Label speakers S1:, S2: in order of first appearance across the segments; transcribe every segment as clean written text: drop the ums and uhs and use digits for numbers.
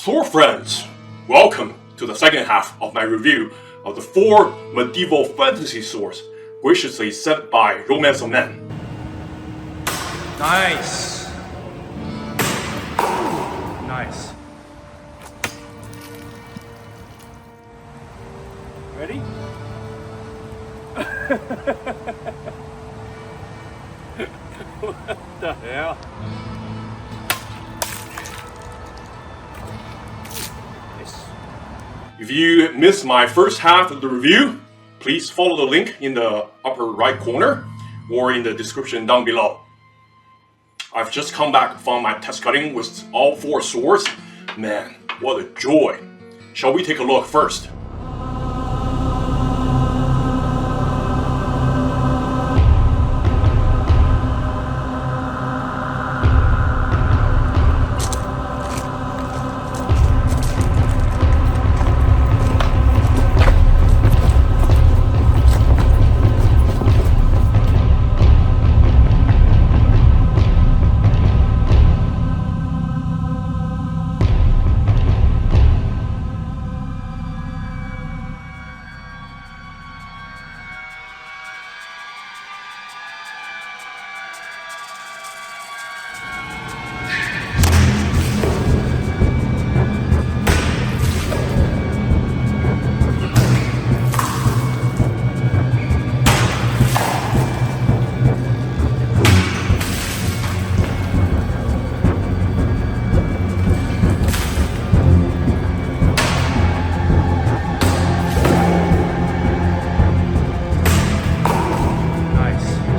S1: Sword friends, welcome to the second half of my review of the 4 medieval fantasy swords graciously sent by Romance of Men.
S2: Nice. Nice. Ready? What the hell?
S1: If you missed my first half of the review, please follow the link in the upper right corner or in the description down below. I've just come back from my test cutting with all 4 swords. Man, what a joy. Shall we take a look first?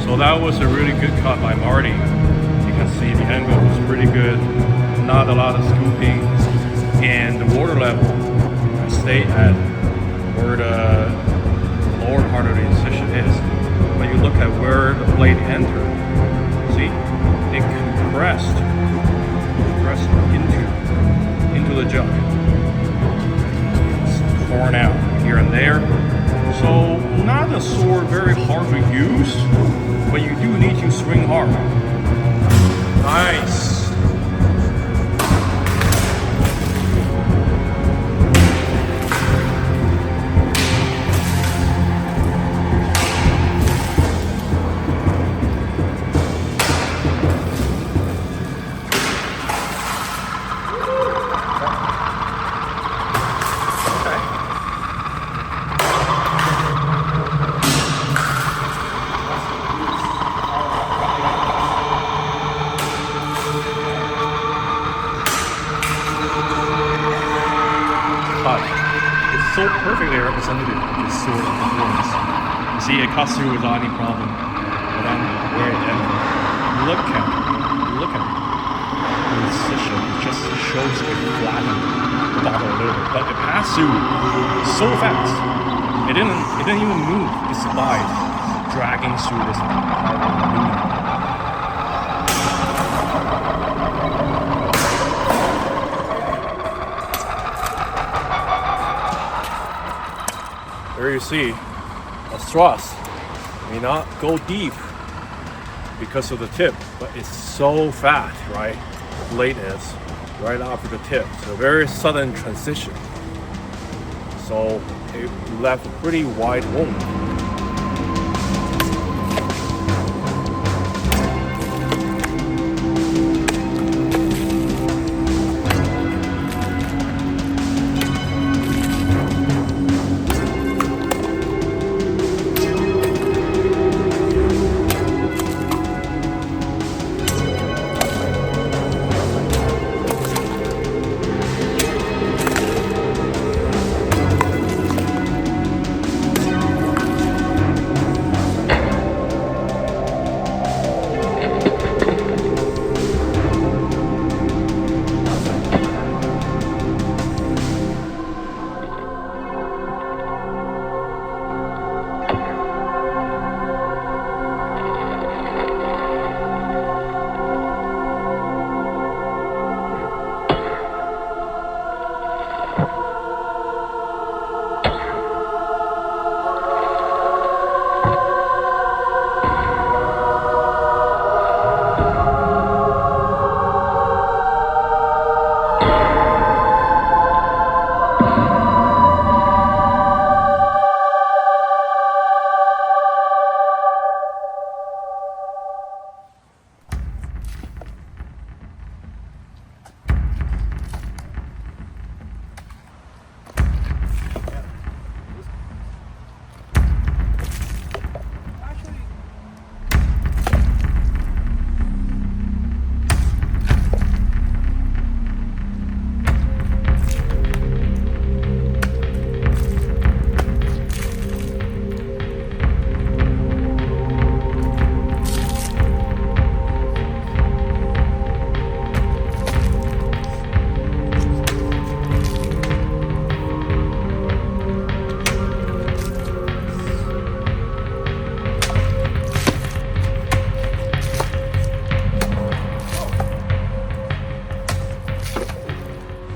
S2: So that was a really good cut by Marty. You can see the angle was pretty good, not a lot of scooping, and the water level stayed at where the lower part of the incision is. When you look at where the blade entered, see, it compressed into the jug. It's torn out here and there. So not a sword very hard to use, but you do need to swing hard. Nice. It's so perfectly representative of this sword of performance. You see, it cuts through without any problem. But then where it ended, look at it. The incision, it just shows it flattened the bottom a little bit. But it passed through so fast. It didn't even move despite dragging through this aluminum. There you see, a thrust may not go deep because of the tip, but it's so fat, right? The blade is right after the tip. So a very sudden transition. So it left a pretty wide wound.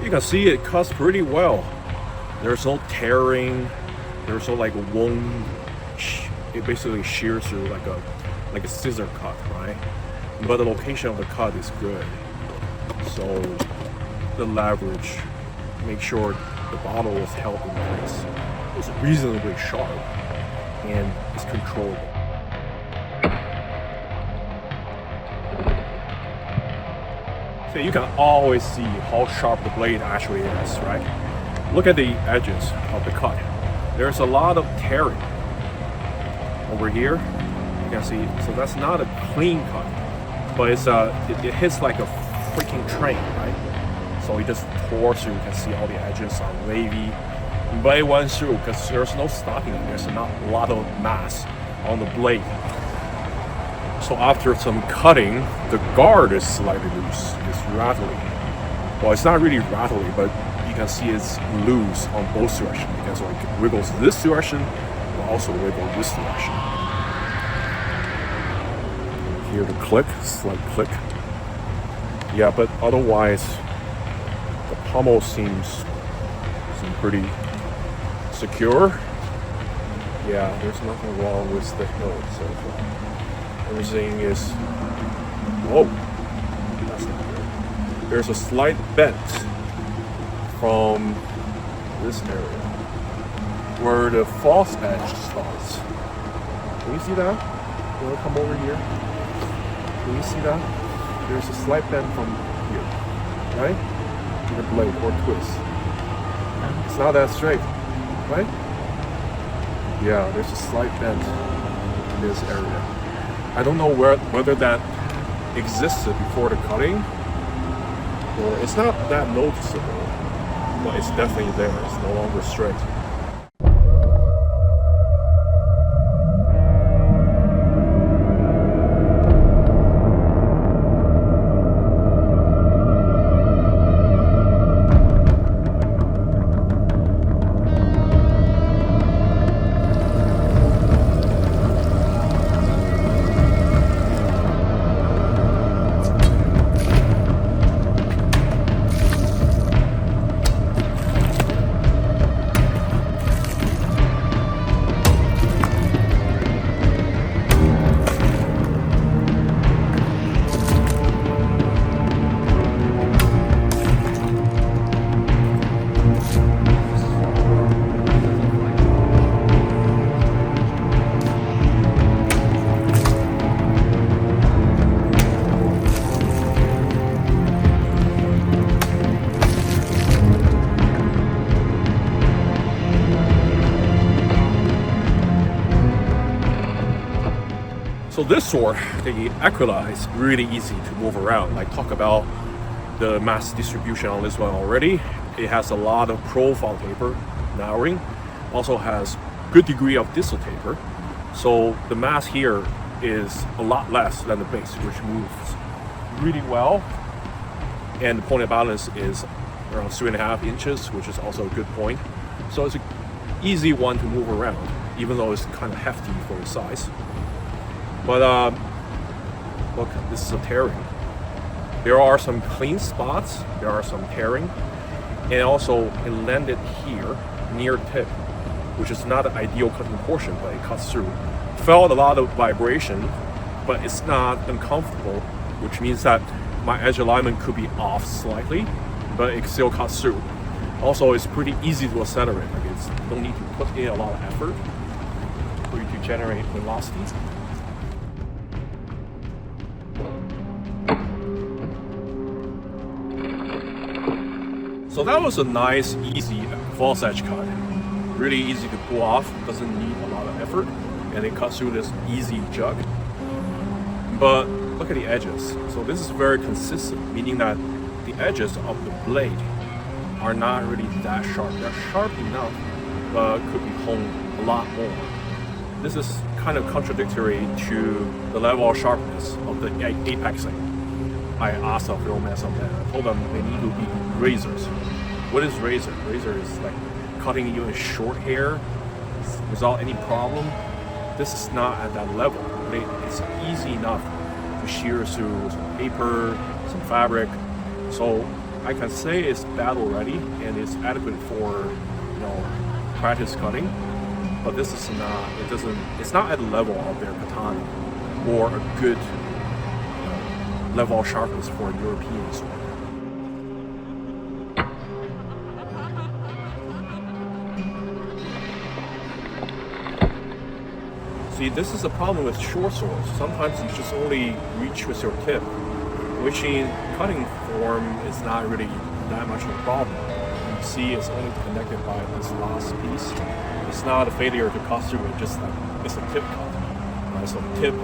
S2: you can see it cuts pretty well. There's no tearing, there's no like wound. It basically shears through like a scissor cut, right? But the location of the cut is good. So the leverage, make sure the bottle is held in place. It's reasonably sharp and it's controllable. So you can always see how sharp the blade actually is, right? Look at the edges of the cut. There's a lot of tearing. Over here, you can see, so that's not a clean cut, but it's it hits like a freaking train, right? So it just tore through. You can see all the edges are wavy, but it went through because there's no stopping it. There's not a lot of mass on the blade. So after some cutting, the guard is slightly loose. It's rattly. Well, it's not really rattly, but you can see it's loose on both directions because like it wiggles this direction, but also wiggle this direction. Hear the click, slight click. Yeah, but otherwise, the pommel seems pretty secure. Yeah, there's nothing wrong with the hilt so far. Everything is, whoa, that's not good. There's a slight bend from this area where the false edge starts. Can you see that? You want to come over here? Can you see that? There's a slight bend from here, right? To the blade or twist. It's not that straight, right? Yeah, there's a slight bend in this area. I don't know whether that existed before the cutting, or it's not that noticeable, but it's definitely there. It's no longer straight. So this sword, the Aquila, is really easy to move around. Like talk about the mass distribution on this one already. It has a lot of profile taper, narrowing, also has good degree of distal taper. So the mass here is a lot less than the base, which moves really well. And the point of balance is around 3.5 inches, which is also a good point. So it's an easy one to move around, even though it's kind of hefty for the size. But look, this is a tearing. There are some clean spots, there are some tearing, and also it landed here near tip, which is not the ideal cutting portion, but it cuts through. Felt a lot of vibration, but it's not uncomfortable, which means that my edge alignment could be off slightly, but it still cuts through. Also, it's pretty easy to accelerate. Like it's don't need to put in a lot of effort for you to generate velocity. So that was a nice, easy false edge cut. Really easy to pull off, doesn't need a lot of effort, and it cuts through this easy jug. But look at the edges. So this is very consistent, meaning that the edges of the blade are not really that sharp. They're sharp enough, but could be honed a lot more. This is kind of contradictory to the level of sharpness of the apexing. I asked the romance on that. I told them they need to be razors. What is razor? Razor is like cutting you in short hair without any problem. This is not at that level. It's easy enough to shear through some paper, some fabric. So
S3: I can say it's battle ready and it's adequate for, you know, practice cutting. But this is not. It's not at the level of their katana or a good level of sharpness for a European sword. See, this is the problem with short swords. Sometimes you just only reach with your tip, which in cutting form is not really that much of a problem. You see, it's only connected by this last piece. It's not a failure to cut through. It's just like it's a tip cut. Right? So the tip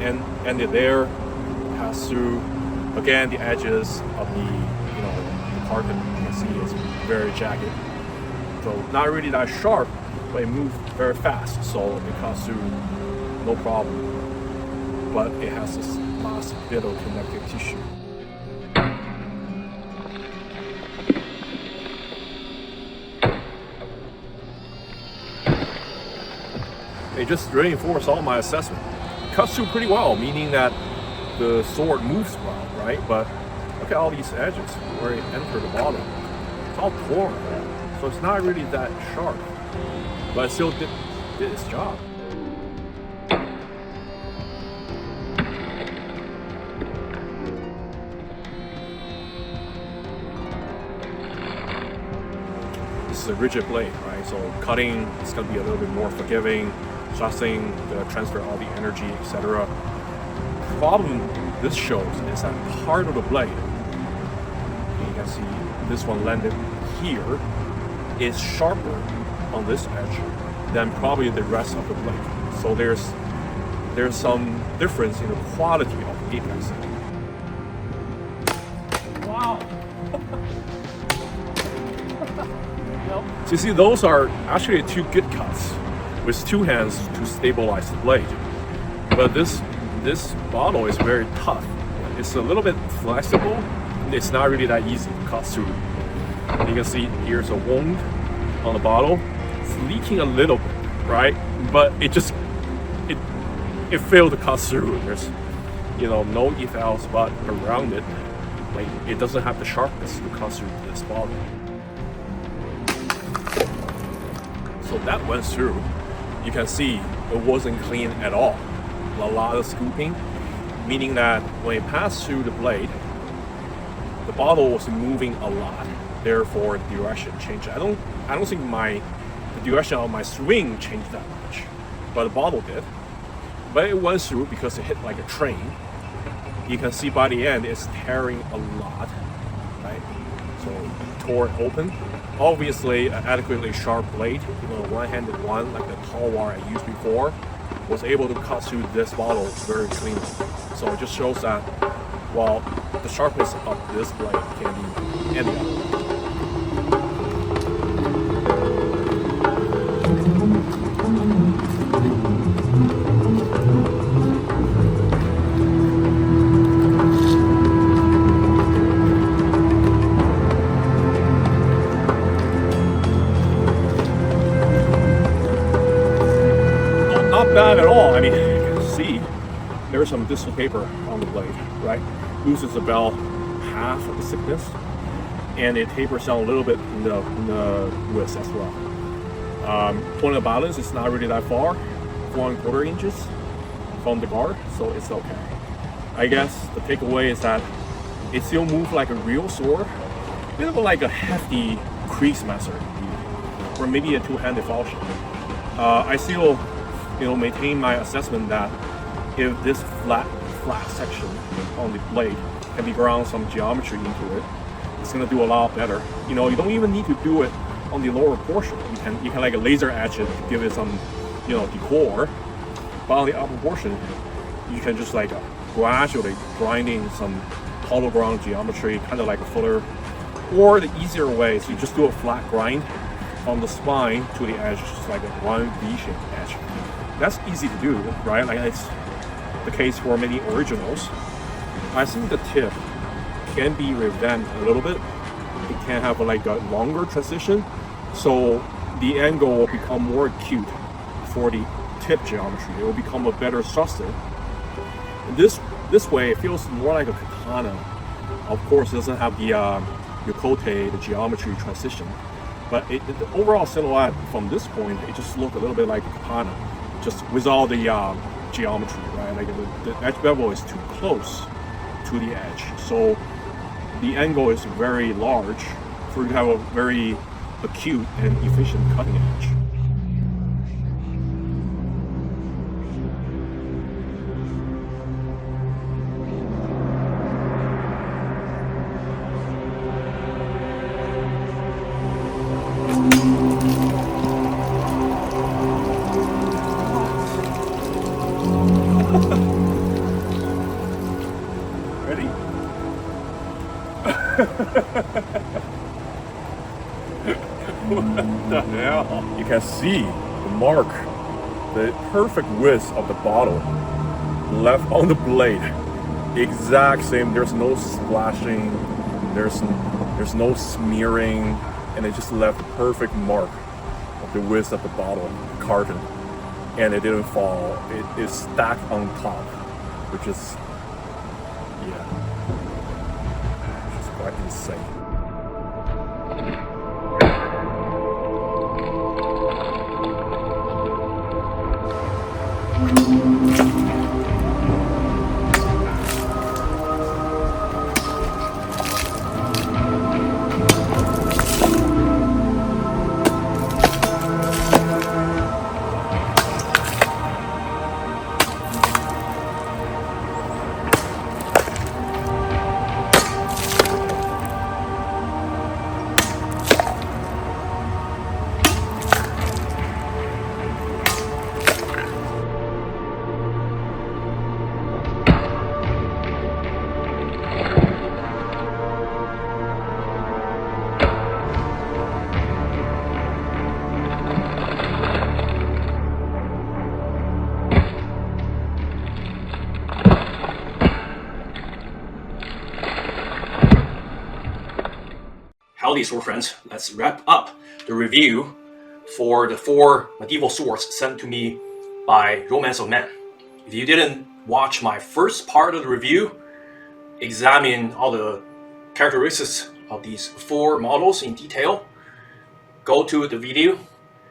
S3: ended there, pass through. Again, the edges of the the carpet you can see is very jagged. So not really that sharp, but it moves very fast. So it cuts through no problem. But it has this last bit of connective tissue. They just reinforce all my assessment. It cuts through pretty well, meaning that the sword moves well, right? But look at all these edges where it entered the bottom. It's all torn, so it's not really that sharp, but it still did its job. This is a rigid blade, right? So cutting is going to be a little bit more forgiving. Adjusting the transfer all the energy, etc. The problem this shows is that part of the blade, you can see this one landed here, is sharper on this edge than probably the rest of the blade. So there's some difference in the quality of the apex. Wow. So you see, those are actually two good cuts with two hands to stabilize the blade. But this bottle is very tough. It's a little bit flexible. It's not really that easy to cut through. You can see here's a wound on the bottle. It's leaking a little bit, right? But it failed to cut through. There's no eval spot around it. Like it doesn't have the sharpness to cut through this bottle. So that went through. You can see it wasn't clean at all. A lot of scooping, meaning that when it passed through the blade, the bottle was moving a lot. Therefore, the direction changed. I don't think the direction of my swing changed that much, but the bottle did. But it went through because it hit like a train. You can see by the end it's tearing a lot, right? So it tore it open. Obviously, an adequately sharp blade, one-handed one, like the tall wire I used before, was able to cut through this bottle very cleanly. So it just shows that, well, the sharpness of this blade can be any other. Not at all. I mean, you can see there's some distal paper on the blade, right? Loses about half of the thickness, and it tapers down a little bit in the width as well. Point of balance is not really that far, 4¼ inches from the guard, so it's okay. I guess the takeaway is that it still moves like a real sword, a bit of like a hefty crease master, or maybe a two-handed falchion. I still maintain my assessment that if this flat section on the blade can be ground some geometry into it, it's gonna do a lot better. You don't even need to do it on the lower portion. You can like a laser etch it to give it some, decor. But on the upper portion, you can just like gradually grinding some hollow ground geometry, kind of like a footer. Or the easier way is you just do a flat grind from the spine to the edge, just like a one V-shaped edge. That's easy to do, right? Like it's the case for many originals. I think the tip can be revamped a little bit. It can have like a longer transition, so the angle will become more acute for the tip geometry. It will become a better substance. This way, it feels more like a katana Of course, it doesn't have the Yokote, the geometry transition, but the overall silhouette from this point, it just looked a little bit like a katana, just without the geometry, right? Like the edge bevel is too close to the edge, so the angle is very large for you to have a very acute and efficient cutting edge. Ready? What the hell? You can see the mark, the perfect width of the bottle left on the blade. Exact same. There's no splashing. There's no smearing, and it just left the perfect mark of the width of the bottle, the carton, and it didn't fall. It is stacked on top, which is quite insane.
S1: Howdy, sword friends. Let's wrap up the review for the 4 medieval swords sent to me by Romance of Man. If you didn't watch my first part of the review, examine all the characteristics of these 4 models in detail, go to the video,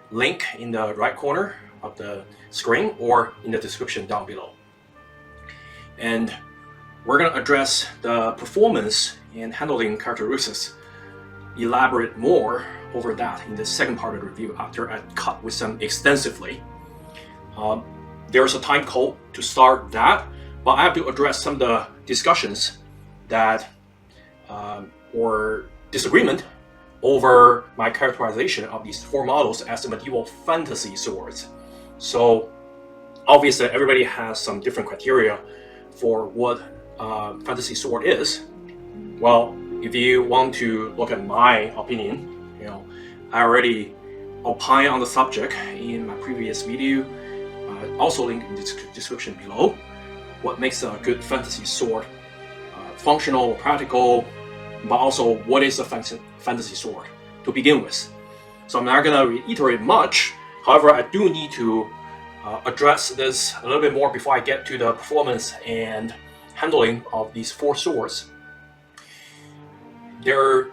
S1: link in the right corner of the screen or in the description down below. And we're going to address the performance and handling characteristics, elaborate more over that in the second part of the review after I cut with them extensively. There's a time code to start that, but I have to address some of the discussions that or disagreement over my characterization of these 4 models as the medieval fantasy swords. So obviously everybody has some different criteria for what fantasy sword is. Well, if you want to look at my opinion, I already opined on the subject in my previous video, also linked in the description below, what makes a good fantasy sword, functional, practical, but also what is a fantasy sword to begin with. So I'm not going to reiterate much, however I do need to address this a little bit more before I get to the performance and handling of these 4 swords. There are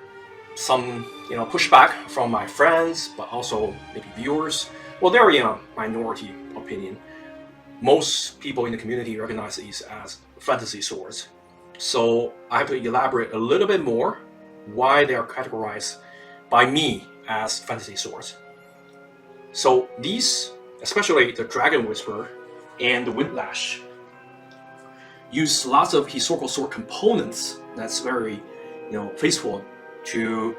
S1: some pushback from my friends, but also maybe viewers. Well, they're in a minority opinion. Most people in the community recognize these as fantasy swords. So I have to elaborate a little bit more why they are categorized by me as fantasy swords. So these, especially the Dragonwhisper and the Windlash, use lots of historical sword components that's very faithful to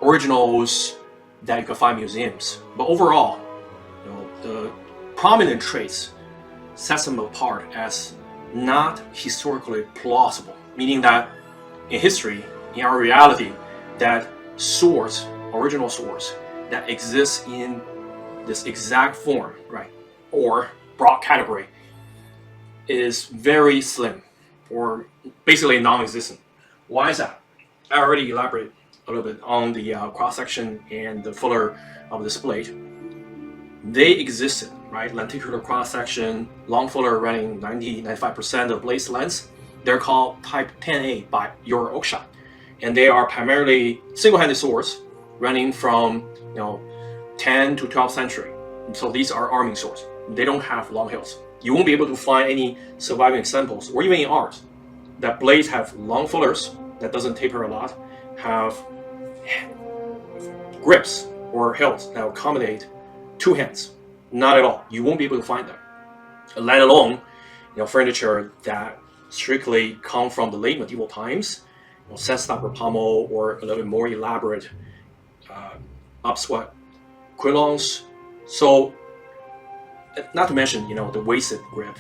S1: originals that you can find in museums. But overall, the prominent traits sets them apart as not historically plausible, meaning that in history, in our reality, that swords, original swords that exist in this exact form, right, or broad category, is very slim or basically non-existent. Why is that? I already elaborated a little bit on the cross-section and the fuller of this blade. They existed, right? Lenticular cross-section, long fuller running 90-95% of blade's length.
S4: They're called Type 10A by your Oakshot, and they are primarily single-handed swords running from 10 to 12th century. So these are arming swords. They don't have long hilts. You won't be able to find any surviving examples, or even in art, that blades have long fullers that doesn't taper a lot, have grips or hilts that accommodate two hands. Not at all. You won't be able to find them. Let alone, furniture that strictly come from the late medieval times, set-stopper pommel or a little bit more elaborate upswept quillons. So, not to mention, the wasted grip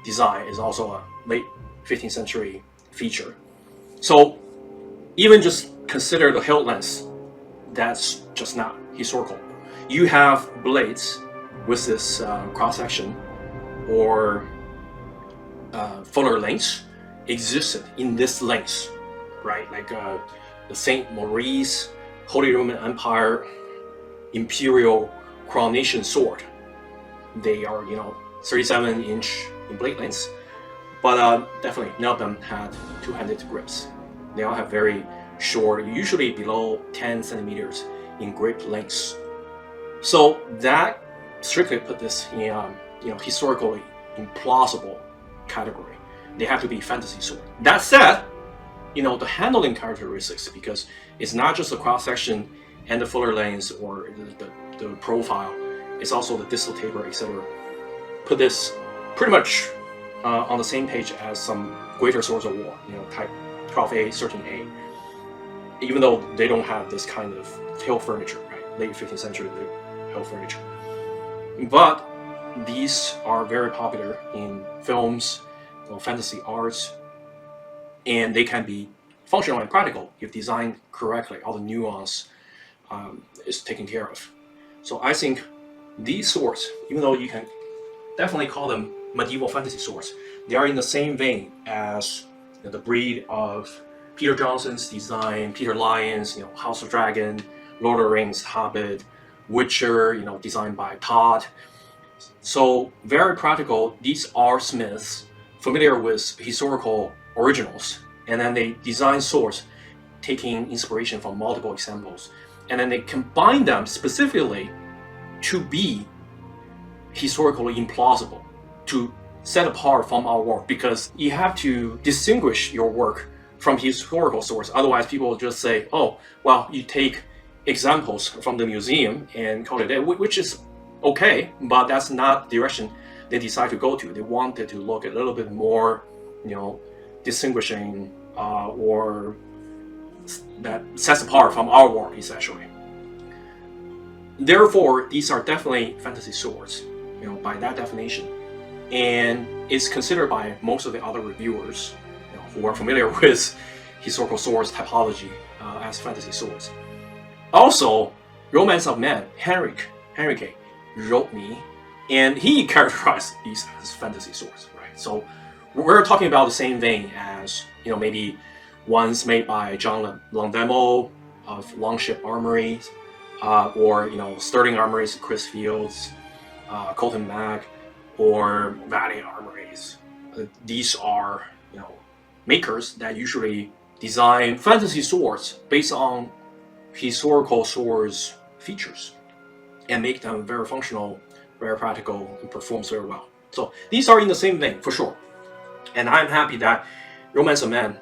S4: design is also a late 15th century feature. So, even just consider the hilt length, that's just not historical. You have blades with this cross-section or fuller lengths existed in this length, right? Like the Saint Maurice, Holy Roman Empire, Imperial Coronation Sword. They are, 37-inch in blade lengths, but definitely none of them had two-handed grips. They all have very short, usually below 10 centimeters in grip lengths. So that strictly put this in, historically implausible category. They have to be fantasy sword. That said, the handling characteristics, because it's not just the cross section and the fuller lengths or the profile, it's also the distal taper, etc. Put this pretty much on the same page as some greater swords of war, type 12A, 13A, even though they don't have this kind of hilt furniture, right? Late 15th century hilt furniture. But these are very popular in films, fantasy arts, and they can be functional and practical if designed correctly. All the nuance is taken care of. So I think these swords, even though you can definitely call them medieval fantasy swords, they are in the same vein as the breed of Peter Johnson's design, Peter Lyon's, House of Dragon, Lord of the Rings, Hobbit, Witcher, designed by Todd. So very practical. These are smiths familiar with historical originals, and then they design swords taking inspiration from multiple examples, and then they combine them specifically to be historically implausible, to set apart from our work, because you have to distinguish your work from historical source. Otherwise, people will just say, oh, well, you take examples from the museum and call it that, which is okay, but that's not the direction they decide to go to. They wanted to look a little bit more, distinguishing or that sets apart from our work, essentially. Therefore, these are definitely fantasy swords, by that definition, and it's considered by most of the other reviewers who are familiar with historical swords typology as fantasy swords. Also, Romance of Man, Henrik wrote me, and he characterized these as fantasy swords, right? So we're talking about the same vein as, maybe ones made by John Longdemo of Longship Armories, or, Sterling Armories, Chris Fields, Colton Mack, or Valiant Armories. These are, makers that usually design fantasy swords based on historical swords features and make them very functional, very practical, and performs very well. So these are in the same vein, for sure. And I'm happy that Romance of Man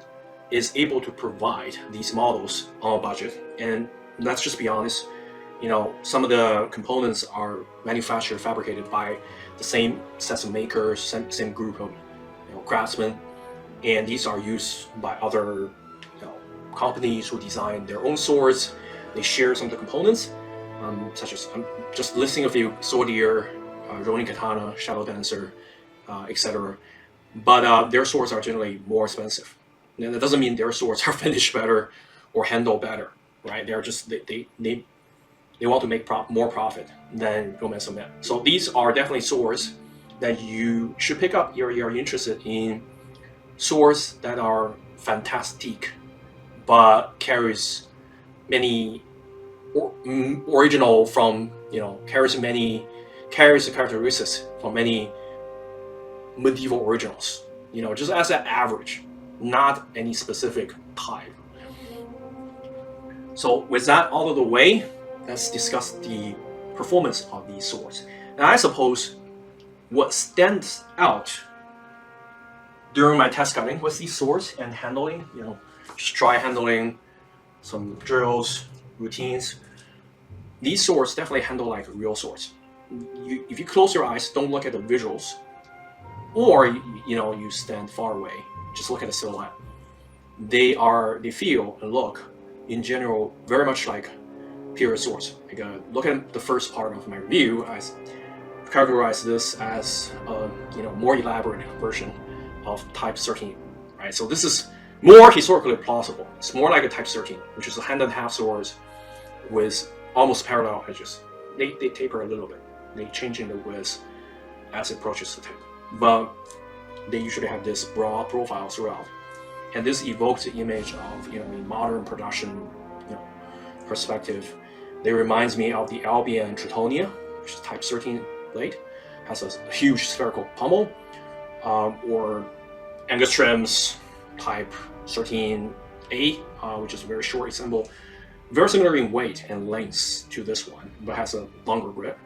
S4: is able to provide these models on a budget. And let's just be honest, some of the components are manufactured, fabricated by the same sets of makers, same group of craftsmen, and these are used by other companies who design their own swords. They share some of the components, such as, I'm just listing a few: Swordier, Ronin Katana, Shadow Dancer, etc. But their swords are generally more expensive. And that doesn't mean their swords are finished better or handle better, right? They're just, they want to make more profit than Romance of Man. So these are definitely swords that you should pick up if you're interested in swords that are fantastic, but carries many original from, carries the characteristics from many medieval originals, just as an average. not any specific type. So with that out of the way, let's discuss the performance of these swords. And I suppose what stands out during my test cutting with these swords and handling, just try handling some drills, routines. These swords definitely handle like real swords. If you close your eyes, don't look at the visuals, or you stand far away, just look at the silhouette. They feel and look in general very much like period swords. Like, look at the first part of my review. I categorize this as a more elaborate version of Type 13, right? So this is more historically plausible. It's more like a Type 13, which is a hand and half swords with almost parallel edges. They taper a little bit. They change in the width as it approaches the tip, but they usually have this broad profile throughout. And this evokes the image of in modern production perspective. They reminds me of the Albion Tritonia, which is Type 13 blade, has a huge spherical pommel, or Angstram's Type 13A, which is a very short example, very similar in weight and length to this one, but has a longer grip.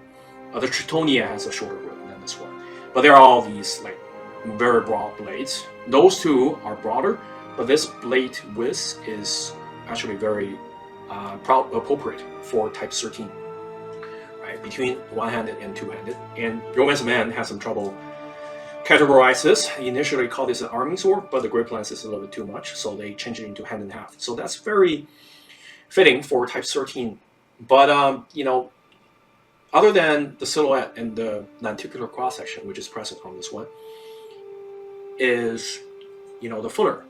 S4: The Tritonia has a shorter grip than this one, but they're all these like very broad blades. Those two are broader, but this blade width is actually very appropriate for Type 13, right? Between one-handed and two-handed. And Romance Man has some trouble categorize this. He initially called this an arming sword, but the grip length is a little bit too much, so they changed it into hand and half. So that's very fitting for Type 13. But other than the silhouette and the lenticular cross-section, which is present on this one, is the footer.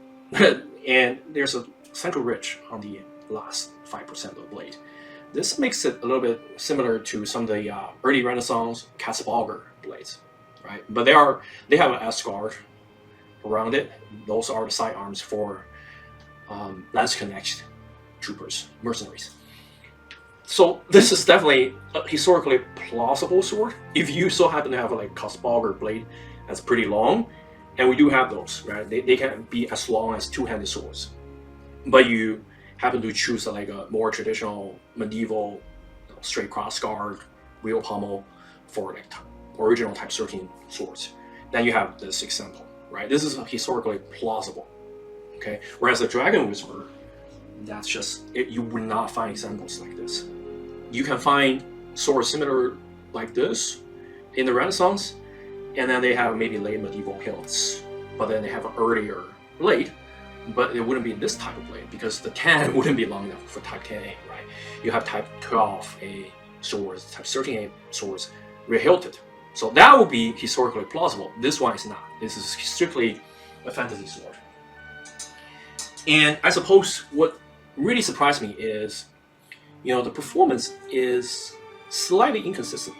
S4: And there's a central ridge on the last 5% of the blade. This makes it a little bit similar to some of the early Renaissance Katzbalger blades, right? But they have an S-guard around it. Those are the sidearms for Landsknecht troopers, mercenaries. So this is definitely a historically plausible sword. If you so happen to have a Katzbalger blade that's pretty long, and we do have those, right? They can be as long as two-handed swords, but you happen to choose a more traditional medieval straight cross guard, wheel pommel for original Type 13 swords. Then you have this example, right? This is historically plausible, okay? Whereas the Dragonwhisper, that's just you would not find examples like this. You can find swords similar like this in the Renaissance, and then they have maybe late medieval hilts, but then they have an earlier blade, but it wouldn't be this type of blade because the 10 wouldn't be long enough for Type 10A, right? You have Type 12A swords, Type 13A swords re-hilted. So that would be historically plausible. This one is not. This is strictly a fantasy sword. And I suppose what really surprised me is, the performance is slightly inconsistent.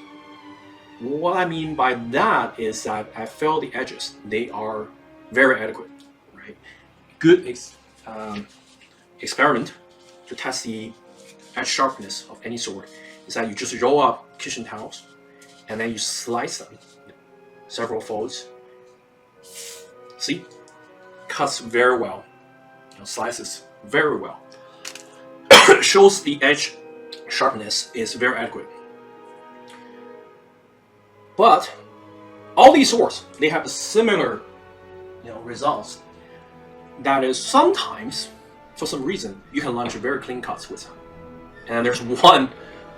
S4: What I mean by that is that I felt the edges, they are very adequate, right? Good experiment to test the edge sharpness of any sword is that you just roll up kitchen towels and then you slice them several folds. See? Cuts very well, slices very well. Shows the edge sharpness is very adequate. But all these swords, they have similar results. That is, sometimes, for some reason, you can launch very clean cuts with them. And there's one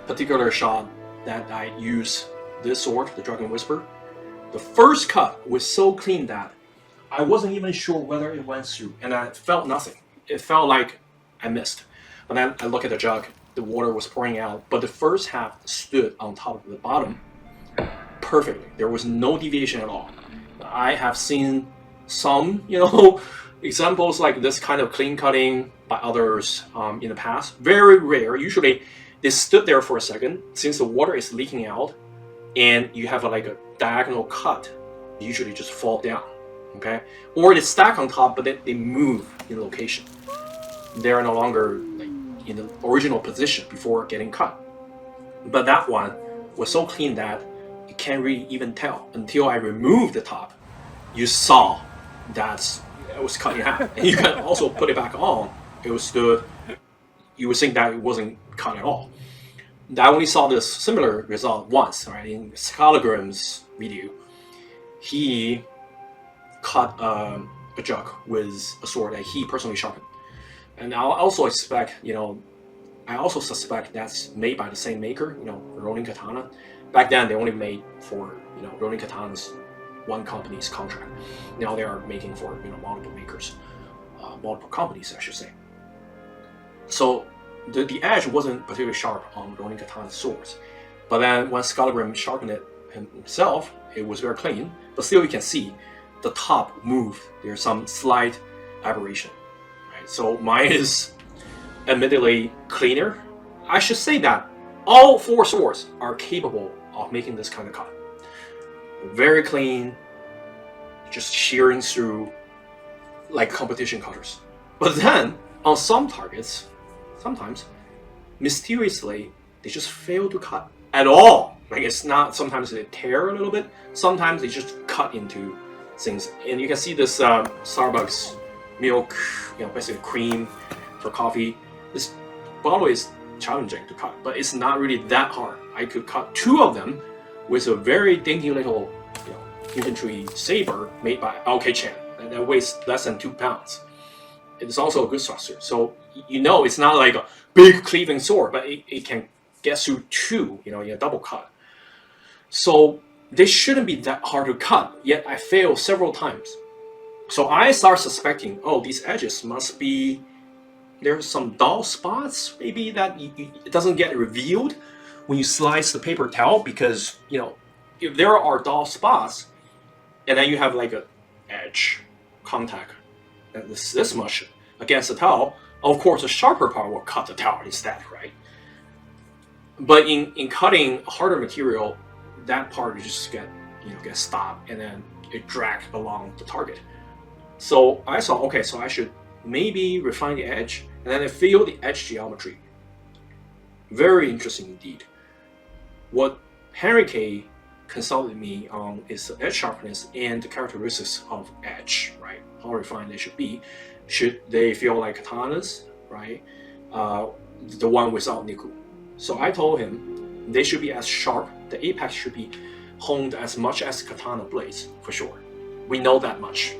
S4: particular shot that I use this sword, the Dragonwhisper. The first cut was so clean that I wasn't even sure whether it went through, and I felt nothing. It felt like I missed. But then I look at the jug, the water was pouring out, but the first half stood on top of the bottom perfectly. There was no deviation at all. I have seen some, examples like this kind of clean cutting by others in the past. Very rare. Usually they stood there for a second since the water is leaking out and you have a diagonal cut. They usually just fall down, okay? Or they stack on top, but then they move in location. They're no longer in the original position before getting cut. But that one was so clean that you can't really even tell until I removed the top. You saw that's it was cut in half. And you can also put it back on. It was still, you would think that it wasn't cut at all. I only saw this similar result once, right? In Skyligram's video, he cut a jug with a sword that he personally sharpened. And I also expect, I also suspect that's made by the same maker, Ronin Katana. Back then, they only made for, Ronin Katana's one company's contract. Now they are making for, multiple makers, multiple companies, I should say. So the edge wasn't particularly sharp on Ronin Katana's swords. But then when Skyligram sharpened it himself, it was very clean. But still you can see the top move. There's some slight aberration. Right? So mine is admittedly cleaner. I should say that all 4 swords are capable of making this kind of cut. Very clean, just shearing through like competition cutters. But then on some targets, sometimes mysteriously they just fail to cut at all. Like it's not, sometimes they tear a little bit, sometimes they just cut into things. And you can see this Starbucks milk, basically cream for coffee. This bottle is challenging to cut, but it's not really that hard. I could cut 2 of them with a very dainty little infantry saber made by LK Chan, and that weighs less than 2 pounds. It's also a good thruster, so it's not like a big cleaving sword, but it can get through 2, in a double cut. So they shouldn't be that hard to cut, yet I failed several times. So I start suspecting, these edges must be, there's some dull spots, maybe that it doesn't get revealed when you slice the paper towel, because, if there are dull spots, and then you have like a edge contact this much against the towel, of course the sharper part will cut the towel instead, right? But in cutting harder material, that part you just get stopped, and then it drags along the target. So I thought, okay, so I should maybe refine the edge, and then I feel the edge geometry. Very interesting indeed. What Henry K consulted me on is the edge sharpness and the characteristics of edge, right? How refined they should be. Should they feel like katanas, right? The one without nickel. So I told him they should be as sharp. The apex should be honed as much as katana blades, for sure. We know that much.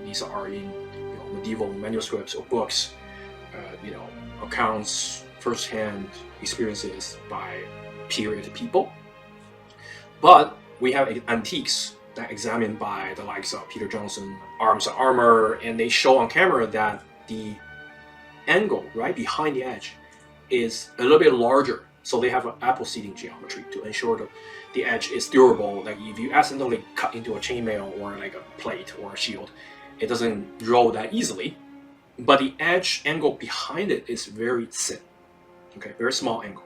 S4: These are in medieval manuscripts or books, accounts, first-hand experiences by period people. But we have antiques that examined by the likes of Peter Johnson, Arms and Armor, and they show on camera that the angle right behind the edge is a little bit larger. So they have an apple seating geometry to ensure that the edge is durable. Like if you accidentally cut into a chainmail or like a plate or a shield, it doesn't roll that easily. But the edge angle behind it is very thin. Okay, very small angle.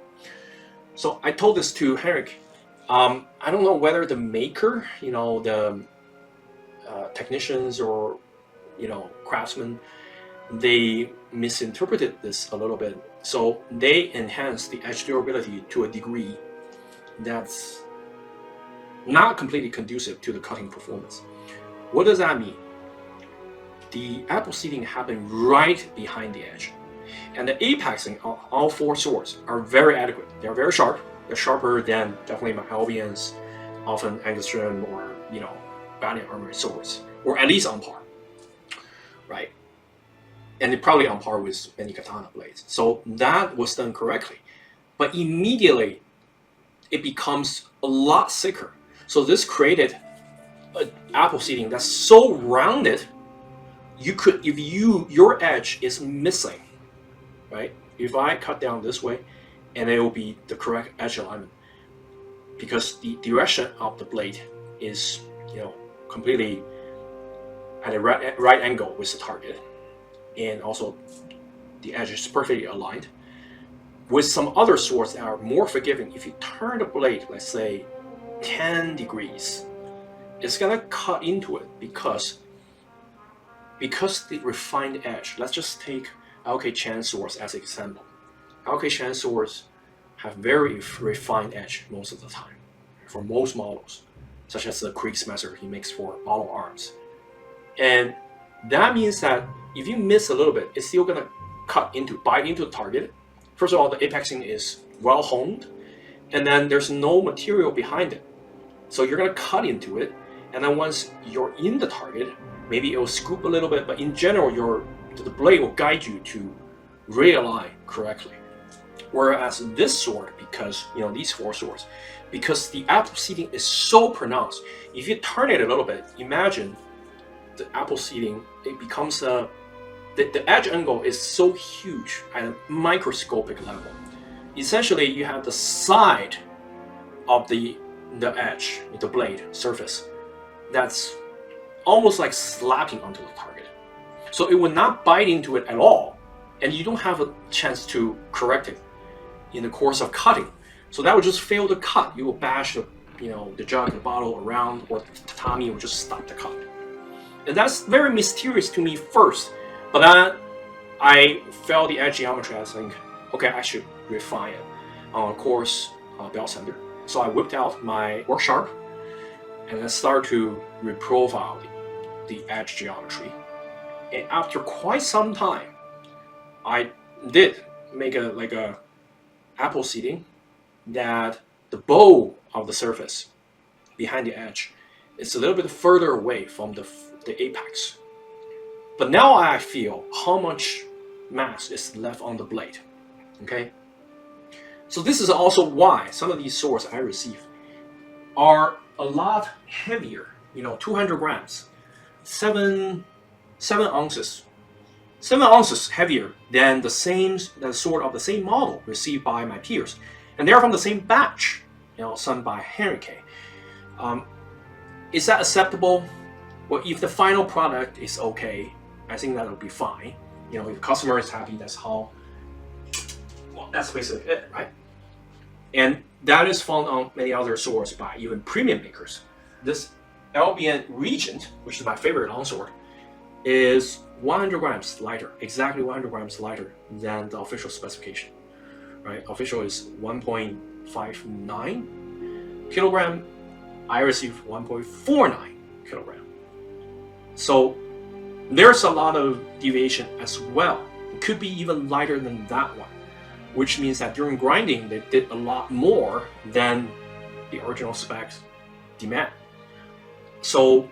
S4: So I told this to Henrik. I don't know whether the maker, the technicians or, craftsmen, they misinterpreted this a little bit. So they enhanced the edge durability to a degree that's not completely conducive to the cutting performance. What does that mean? The apple seating happened right behind the edge. And the apexing of all 4 swords are very adequate. They're very sharp. They're sharper than definitely my Albions, often Angstrom or, Valiant Armored swords, or at least on par, right? And they're probably on par with many katana blades. So that was done correctly. But immediately, it becomes a lot thicker. So this created an apple seating that's so rounded, you could, if your edge is missing, right? If I cut down this way, and it will be the correct edge alignment, because the direction of the blade is, completely at a right angle with the target, and also the edge is perfectly aligned. With some other swords that are more forgiving, if you turn the blade, let's say 10 degrees, it's gonna cut into it because the refined edge. Let's just take LK Chan swords as an example. LK Chan swords have very refined edge most of the time for most models, such as the Kriegsmesser he makes for all arms. And That means that if you miss a little bit, it's still gonna bite into the target. First of all, the apexing is well honed, and then there's no material behind it. So you're gonna cut into it, and then once you're in the target, maybe it will scoop a little bit, but in general, the blade will guide you to realign correctly. Whereas this sword, because these 4 swords, because the apple seating is so pronounced, if you turn it a little bit, imagine the apple seating, it becomes the edge angle is so huge at a microscopic level. Essentially, you have the side of the edge, the blade surface, that's almost like slapping onto the target. So it will not bite into it at all, and you don't have a chance to correct it in the course of cutting. So that would just fail the cut. You will bash the jug, the bottle around, or the tatami will just stop the cut. And that's very mysterious to me first. But then I felt the edge geometry. I was think, okay, I should refine it on a coarse bell sander. So I whipped out my work sharp and then started to reprofile the edge geometry. And after quite some time, I did make a apple seating that the bow of the surface behind the edge is a little bit further away from the apex. But now I feel how much mass is left on the blade. Okay? So this is also why some of these swords I received are a lot heavier. 200 grams, 7 ounces. 7 ounces heavier than the sword of the same model received by my peers. And they're from the same batch, sent by Henry K. Is that acceptable? Well, if the final product is okay, I think that'll be fine. If the customer is happy, that's basically it, right? And that is found on many other swords by even premium makers. This Albion Regent, which is my favorite longsword, is 100 grams lighter, exactly 100 grams lighter than the official specification. Right? Official is 1.59 kilogram. I received 1.49 kilogram. So there's a lot of deviation as well. It could be even lighter than that one, which means that during grinding, they did a lot more than the original specs demand. So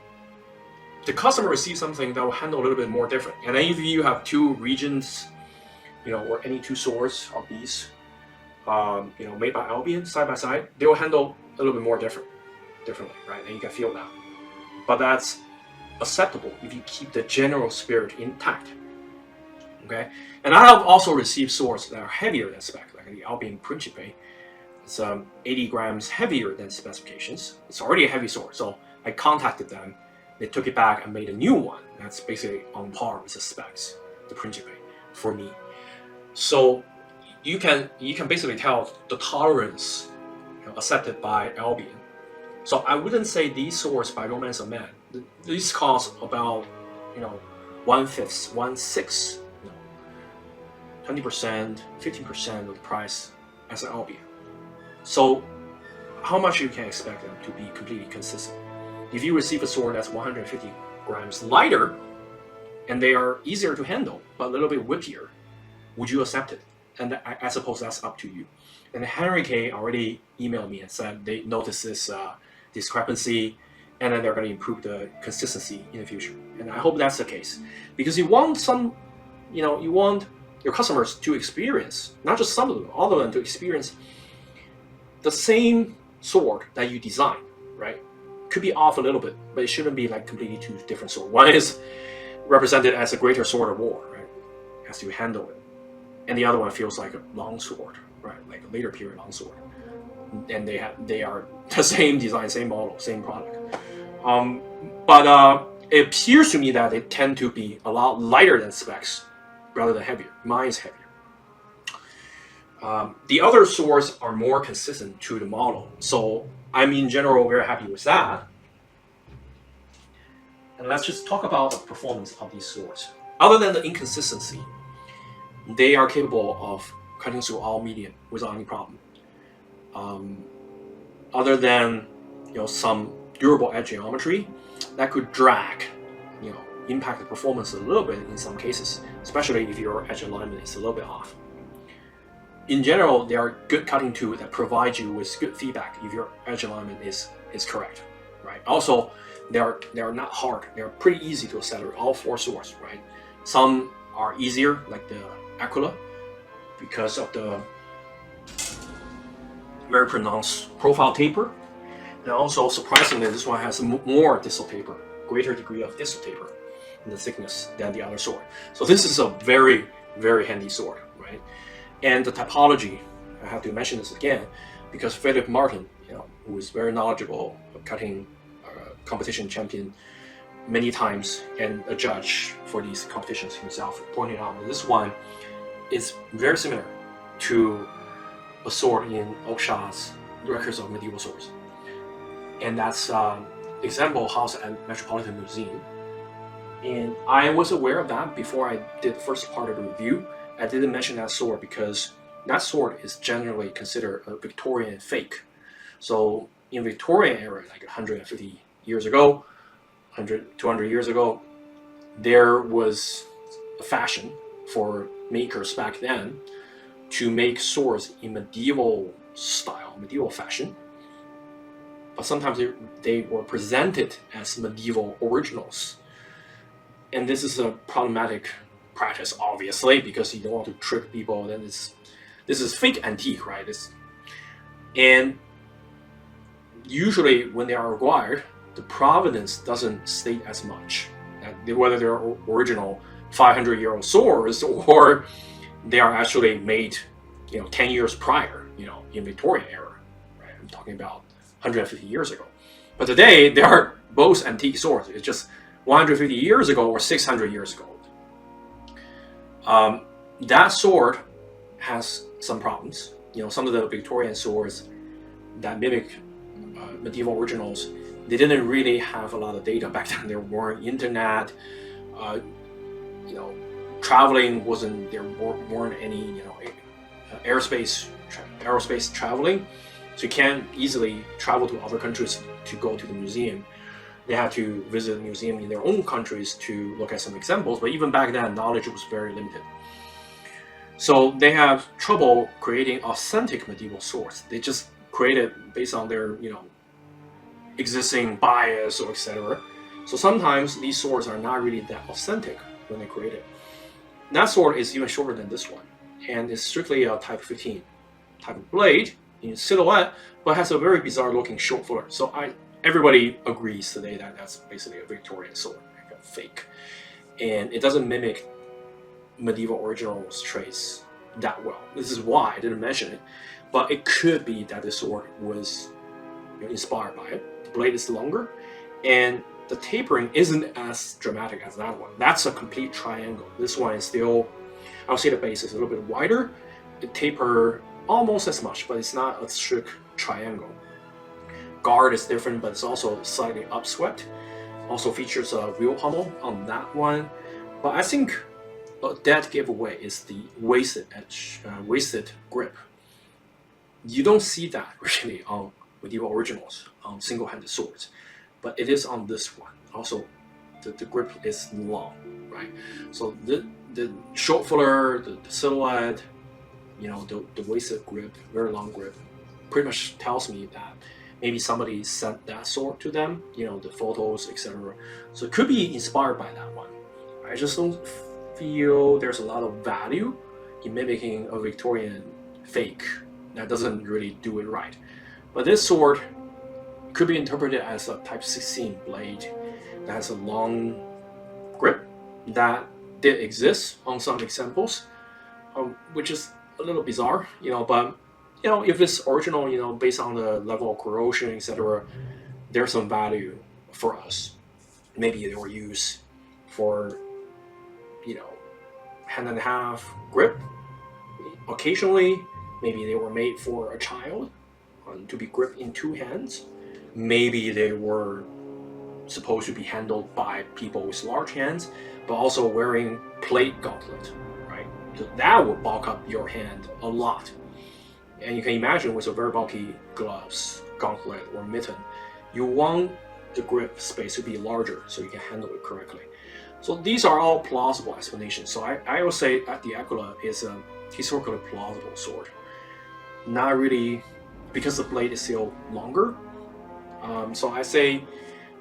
S4: the customer receives something that will handle a little bit more different. And then if you have 2 regions, or any 2 swords of these, made by Albion side by side, they will handle a little bit more differently, right? And you can feel that. But that's acceptable if you keep the general spirit intact. Okay, and I have also received swords that are heavier than spec, like the Albion Principe. It's 80 grams heavier than specifications. It's already a heavy sword, so I contacted them. They took it back and made a new one that's basically on par with the specs, the Principe, for me. So you can basically tell the tolerance accepted by Albion. So I wouldn't say these swords by Romance of Man. These cost about 1/5, 1/6, 20%, 15% of the price as an Albion. So how much you can expect them to be completely consistent? If you receive a sword that's 150 grams lighter, and they are easier to handle, but a little bit whippier, would you accept it? And I suppose that's up to you. And Henry K already emailed me and said they noticed this discrepancy, and then they're going to improve the consistency in the future. And I hope that's the case, because you want you want your customers to experience, not just some of them, all of them to experience the same sword that you design, right? Could be off a little bit, but it shouldn't be like completely 2 different swords. One is represented as a greater sword of war, right? As you handle it. And the other one feels like a long sword, right? Like a later period long sword. And they are the same design, same model, same product. But it appears to me that they tend to be a lot lighter than specs rather than heavier. Mine is heavier. The other swords are more consistent to the model. So I'm in general very happy with that. And let's just talk about the performance of these swords. Other than the inconsistency, they are capable of cutting through all medium without any problem. Other than some durable edge geometry that could drag impact the performance a little bit in some cases, especially if your edge alignment is a little bit off. In general, they are good cutting tools that provide you with good feedback if your edge alignment is correct, right? Also, they are not hard. They are pretty easy to accelerate, all 4 swords, right? Some are easier, like the Aquila, because of the very pronounced profile taper. And also, surprisingly, this one has more distal taper, greater degree of distal taper in the thickness than the other sword. So this is a very, very handy sword, right? And the typology, I have to mention this again, because Philip Martin, who is very knowledgeable of cutting, competition champion many times and a judge for these competitions himself, pointed out that this one is very similar to a sword in Oksha's Records of Medieval Swords. And that's example housed at Metropolitan Museum. And I was aware of that before I did the first part of the review. I didn't mention that sword because that sword is generally considered a Victorian fake. So in Victorian era, like 150 years ago, 100, 200 years ago, there was a fashion for makers back then to make swords in medieval style, medieval fashion. But sometimes they were presented as medieval originals. And this is a problematic practice, obviously, because you don't want to trick people. Then this is fake antique, right? And usually when they are acquired, the provenance doesn't state as much, whether they're original 500-year-old swords or they are actually made 10 years prior, in Victorian era, right? I'm talking about 150 years ago. But today they are both antique swords. It's just 150 years ago or 600 years ago. That sword has some problems. Some of the Victorian swords that mimic medieval originals, they didn't really have a lot of data back then. There weren't internet, traveling wasn't, there weren't any, aerospace traveling. So you can't easily travel to other countries to go to the museum. They had to visit the museum in their own countries to look at some examples, but even back then, knowledge was very limited. So they have trouble creating authentic medieval swords. They just create it based on their, existing bias or etc. So sometimes these swords are not really that authentic when they create it. That sword is even shorter than this one, and it's strictly a type 15 type of blade in silhouette, but has a very bizarre looking short fuller. So everybody agrees today that that's basically a Victorian sword, like a fake. And it doesn't mimic medieval originals traits that well. This is why I didn't mention it, but it could be that the sword was inspired by it. The blade is longer, and the tapering isn't as dramatic as that one. That's a complete triangle. This one is still, I would say the base is a little bit wider. It taper almost as much, but it's not a strict triangle. Guard is different, but it's also slightly upswept. Also features a wheel pommel on that one. But I think a dead giveaway is the wasted edge, wasted grip. You don't see that really on medieval originals, on single-handed swords, but it is on this one. Also, the grip is long, right? So the short fuller, the silhouette, the wasted grip, very long grip, pretty much tells me that maybe somebody sent that sword to them, the photos, etc. So it could be inspired by that one. I just don't feel there's a lot of value in mimicking a Victorian fake. That doesn't really do it right. But this sword could be interpreted as a type 16 blade that has a long grip that did exist on some examples, which is a little bizarre, but if it's original, based on the level of corrosion, etc., there's some value for us. Maybe they were used for, hand and a half grip. Occasionally, maybe they were made for a child to be gripped in two hands. Maybe they were supposed to be handled by people with large hands, but also wearing plate gauntlet, right? So that would bulk up your hand a lot. And you can imagine with a very bulky gloves, gauntlet, or mitten, you want the grip space to be larger so you can handle it correctly. So these are all plausible explanations. So I will say that the Aquila is a historically plausible sword. Not really, because the blade is still longer. So I say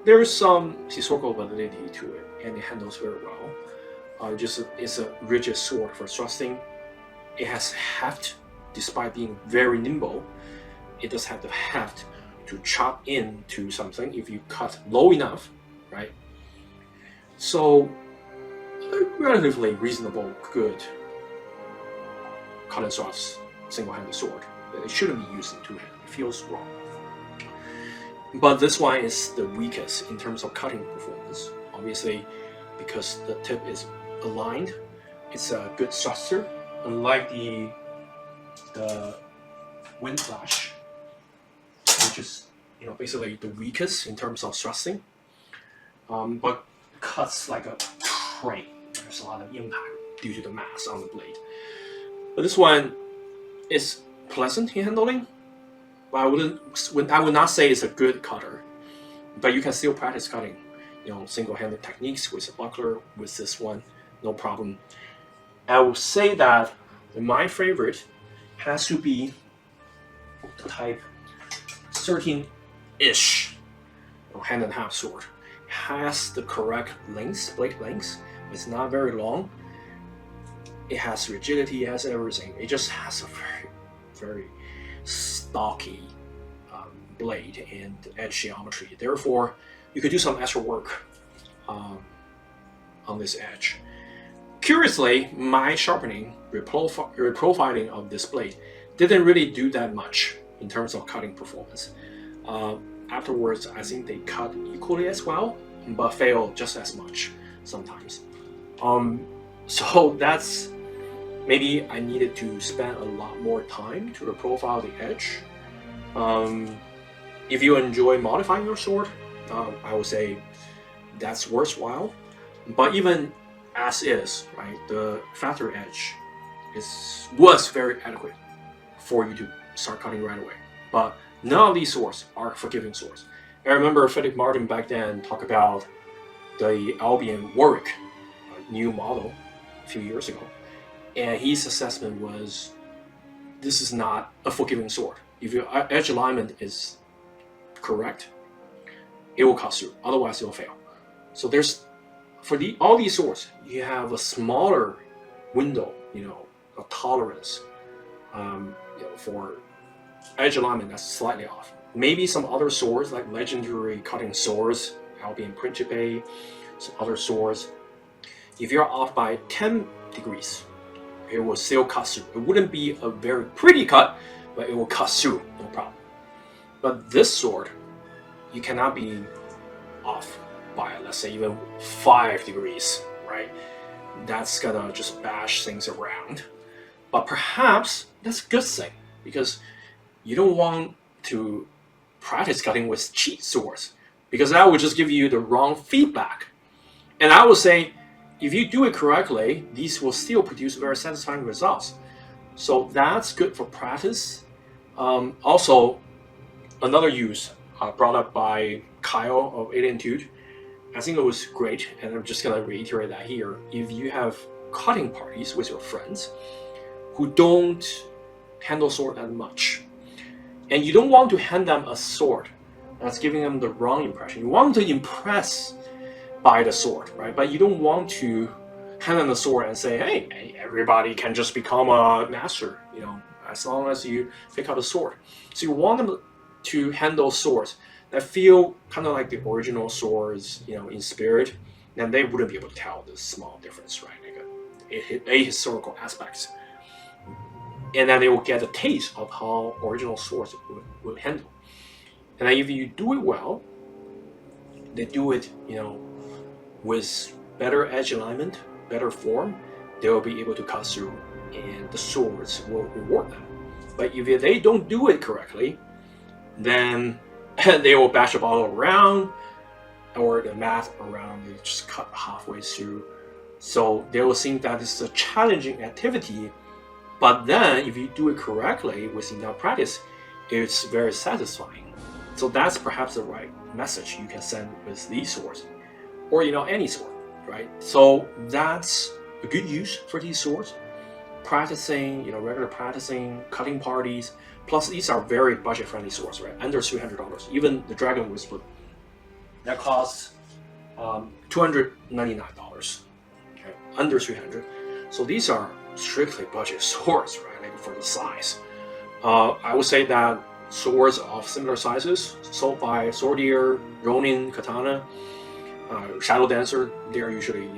S4: there's some historical validity to it, and it handles very well. It's a rigid sword for thrusting. It has heft, despite being very nimble. It does have the heft to chop into something if you cut low enough, right? So, a relatively reasonable, good cut and thrust single-handed sword. It shouldn't be used in two-hand. It feels wrong. But this one is the weakest in terms of cutting performance. Obviously, because the tip is aligned, it's a good thruster. Unlike the Windlash, which is basically the weakest in terms of thrusting, but cuts like a train. There's a lot of impact due to the mass on the blade. But this one is pleasant in handling. But I would not say it's a good cutter. But you can still practice cutting, single-handed techniques with a buckler. With this one, no problem. I would say that my favorite has to be the type 13-ish hand and half sword. It has the correct length, blade length. It's not very long. It has rigidity, it has everything. It just has a very, very stocky blade and edge geometry. Therefore, you could do some extra work on this edge. Curiously, my sharpening, reprofiling of this blade didn't really do that much in terms of cutting performance. Afterwards, I think they cut equally as well, but fail just as much sometimes. So that's maybe I needed to spend a lot more time to reprofile the edge. If you enjoy modifying your sword, I would say that's worthwhile. But even as is, right, the factory edge was very adequate for you to start cutting right away. But none of these swords are forgiving swords. I remember Philip Martin back then talk about the Albion Warwick, a new model a few years ago. And his assessment was, this is not a forgiving sword. If your edge alignment is correct, it will cut through. Otherwise, it will fail. So there's, for all these swords, you have a smaller window, a tolerance, for edge alignment that's slightly off. Maybe some other swords, like legendary cutting swords, Albion Principe, some other swords, if you're off by 10 degrees, it will still cut through. It wouldn't be a very pretty cut, but it will cut through, no problem. But this sword, you cannot be off by, let's say, even 5 degrees, right? That's gonna just bash things around. But perhaps that's a good thing, because you don't want to practice cutting with cheat swords, because that would just give you the wrong feedback. And I would say, if you do it correctly, these will still produce very satisfying results. So that's good for practice. Also, another use brought up by Kyle of Alien Dude, I think it was great, and I'm just gonna reiterate that here. If you have cutting parties with your friends who don't handle sword that much, and you don't want to hand them a sword that's giving them the wrong impression. You want to impress by the sword, right? But you don't want to hand them the sword and say, hey, everybody can just become a master, as long as you pick up a sword. So you want them to handle swords that feel kind of like the original swords, in spirit, then they wouldn't be able to tell this small difference, right? Like a historical aspects. And then they will get a taste of how original swords would handle. And then if you do it well, they do it, with better edge alignment, better form, they will be able to cut through, and the swords will reward them. But if they don't do it correctly, then they will bash up all around, or the mat around, they just cut halfway through. So they will think that it's a challenging activity, but then if you do it correctly with enough practice, it's very satisfying. So that's perhaps the right message you can send with these swords, or any sword. right? So that's a good use for these swords. Practicing, regular practicing, cutting parties. Plus, these are very budget-friendly swords, right? Under $300. Even the Dragonwhisper, that costs $299. Okay, under $300. So these are strictly budget swords, right? Like for the size. I would say that swords of similar sizes sold by Swordier, Ronin, Katana, Shadow Dancer, they're usually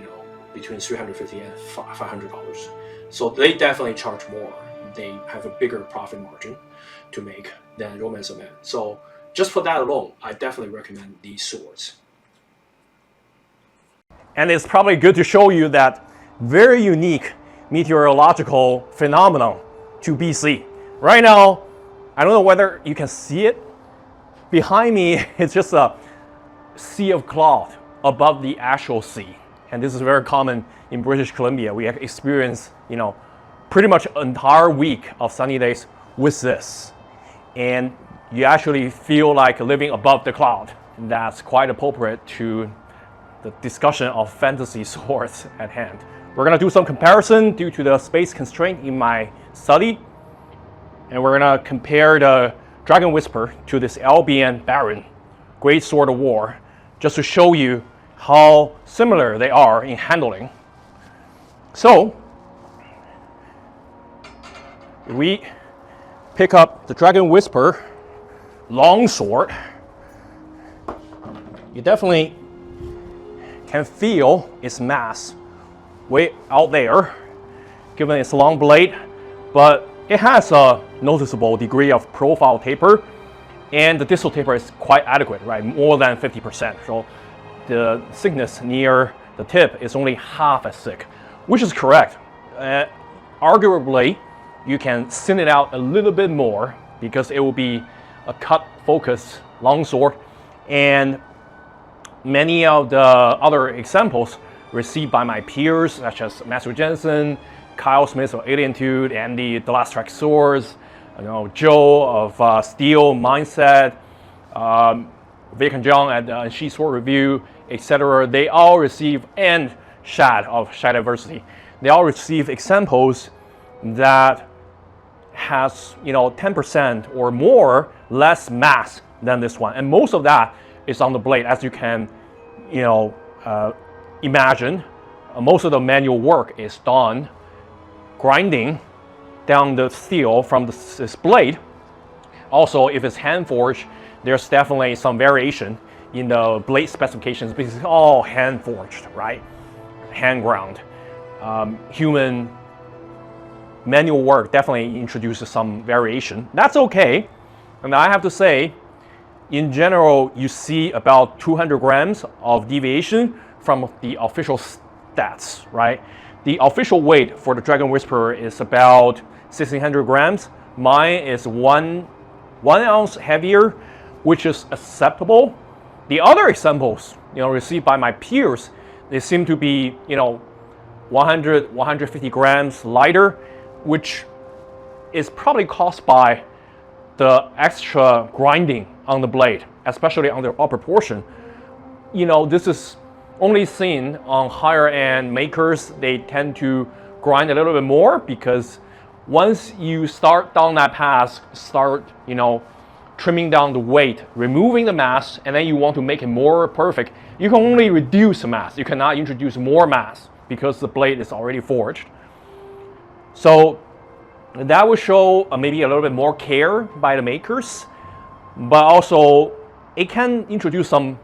S4: between $350 and $500. So they definitely charge more. They have a bigger profit margin to make than Romance of Man. So just for that alone, I definitely recommend these swords.
S2: And it's probably good to show you that very unique meteorological phenomenon to BC. Right now, I don't know whether you can see it. Behind me, it's just a sea of cloud above the actual sea. And this is very common in British Columbia. We have experienced, pretty much an entire week of sunny days with this. And you actually feel like living above the cloud. That's quite appropriate to the discussion of fantasy swords at hand. We're gonna do some comparison due to the space constraint in my study. And we're gonna compare the Dragonwhisper to this Albion Baron, Great Sword of War, just to show you how similar they are in handling. So, we pick up the Dragonwhisper longsword. You definitely can feel its mass way out there, given its long blade, but it has a noticeable degree of profile taper, and the distal taper is quite adequate, right? More than 50%. So the thickness near the tip is only half as thick, which is correct. Arguably, you can thin it out a little bit more because it will be a cut-focused longsword, and many of the other examples received by my peers, such as Matthew Jensen, Kyle Smith of Alientude, and the Last Track Swords, Joe of Steel Mindset, Vic and John at She Sword Review, etc. They all receive, and Shad of Shad Adversity, they all receive examples that has 10% or more less mass than this one, and most of that is on the blade, as you can imagine. Most of the manual work is done grinding down the steel from this blade. Also, if it's hand forged, there's definitely some variation in the blade specifications because it's all hand forged, right? Hand ground. Human manual work definitely introduces some variation. That's okay. And I have to say, in general, you see about 200 grams of deviation from the official stats, right? The official weight for the Dragonwhisper is about 1,600 grams. Mine is one ounce heavier, which is acceptable. The other examples, received by my peers, they seem to be, 100, 150 grams lighter, which is probably caused by the extra grinding on the blade, especially on the upper portion. This is only seen on higher end makers. They tend to grind a little bit more because once you start down that path, trimming down the weight, removing the mass, and then you want to make it more perfect, you can only reduce the mass. You cannot introduce more mass because the blade is already forged. So that would show maybe a little bit more care by the makers, but also it can introduce some,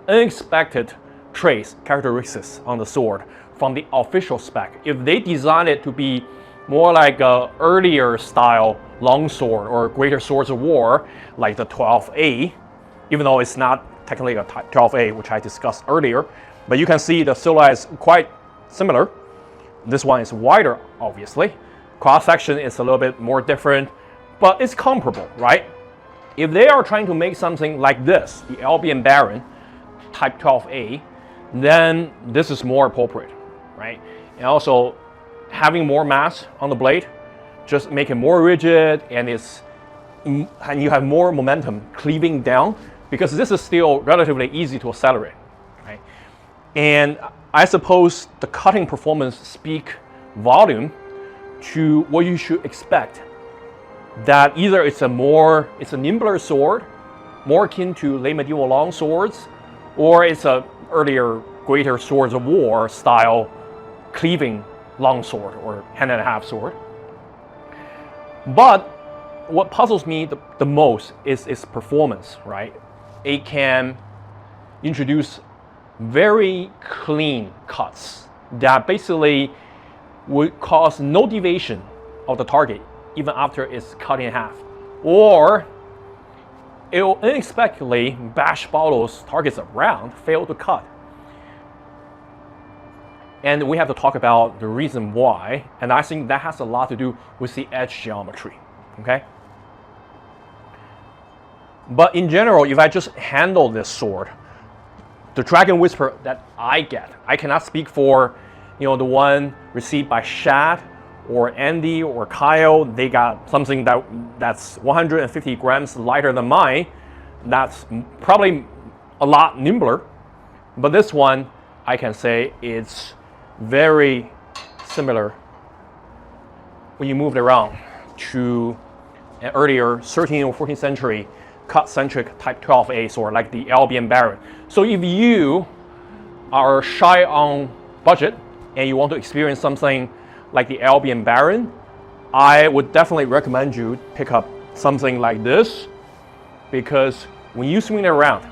S2: unexpected traits, characteristics on the sword from the official spec. If they design it to be more like a earlier style longsword or greater swords of war, like the 12A, even though it's not technically a 12A, which I discussed earlier, but you can see the silhouette is quite similar. This one is wider, obviously. Cross section is a little bit more different, but it's comparable, right? If they are trying to make something like this, the Albion Baron, type 12A, then this is more appropriate, right? And also, having more mass on the blade, just make it more rigid, and you have more momentum cleaving down, because this is still relatively easy to accelerate, right? And
S3: I suppose the cutting performance speak volume to what you should expect. That either it's a nimbler sword, more akin to late medieval long swords, or it's a earlier greater swords of war style cleaving longsword or hand and a half sword. But what puzzles me the most is its performance, right? It can introduce very clean cuts that basically would cause no deviation of the target even after it's cut in half. Or it will unexpectedly bash bottles targets around, fail to cut. And we have to talk about the reason why, and I think that has a lot to do with the edge geometry, okay? But in general, if I just handle this sword, the Dragonwhisper that I get, I cannot speak for, the one received by Shad or Andy or Kyle. They got something that's 150 grams lighter than mine. That's probably a lot nimbler. But this one, I can say it's very similar when you move it around to an earlier 13th or 14th century cut-centric Type 12A sword like the Albion Baron. So if you are shy on budget and you want to experience something like the Albion Baron, I would definitely recommend you pick up something like this, because when you swing it around,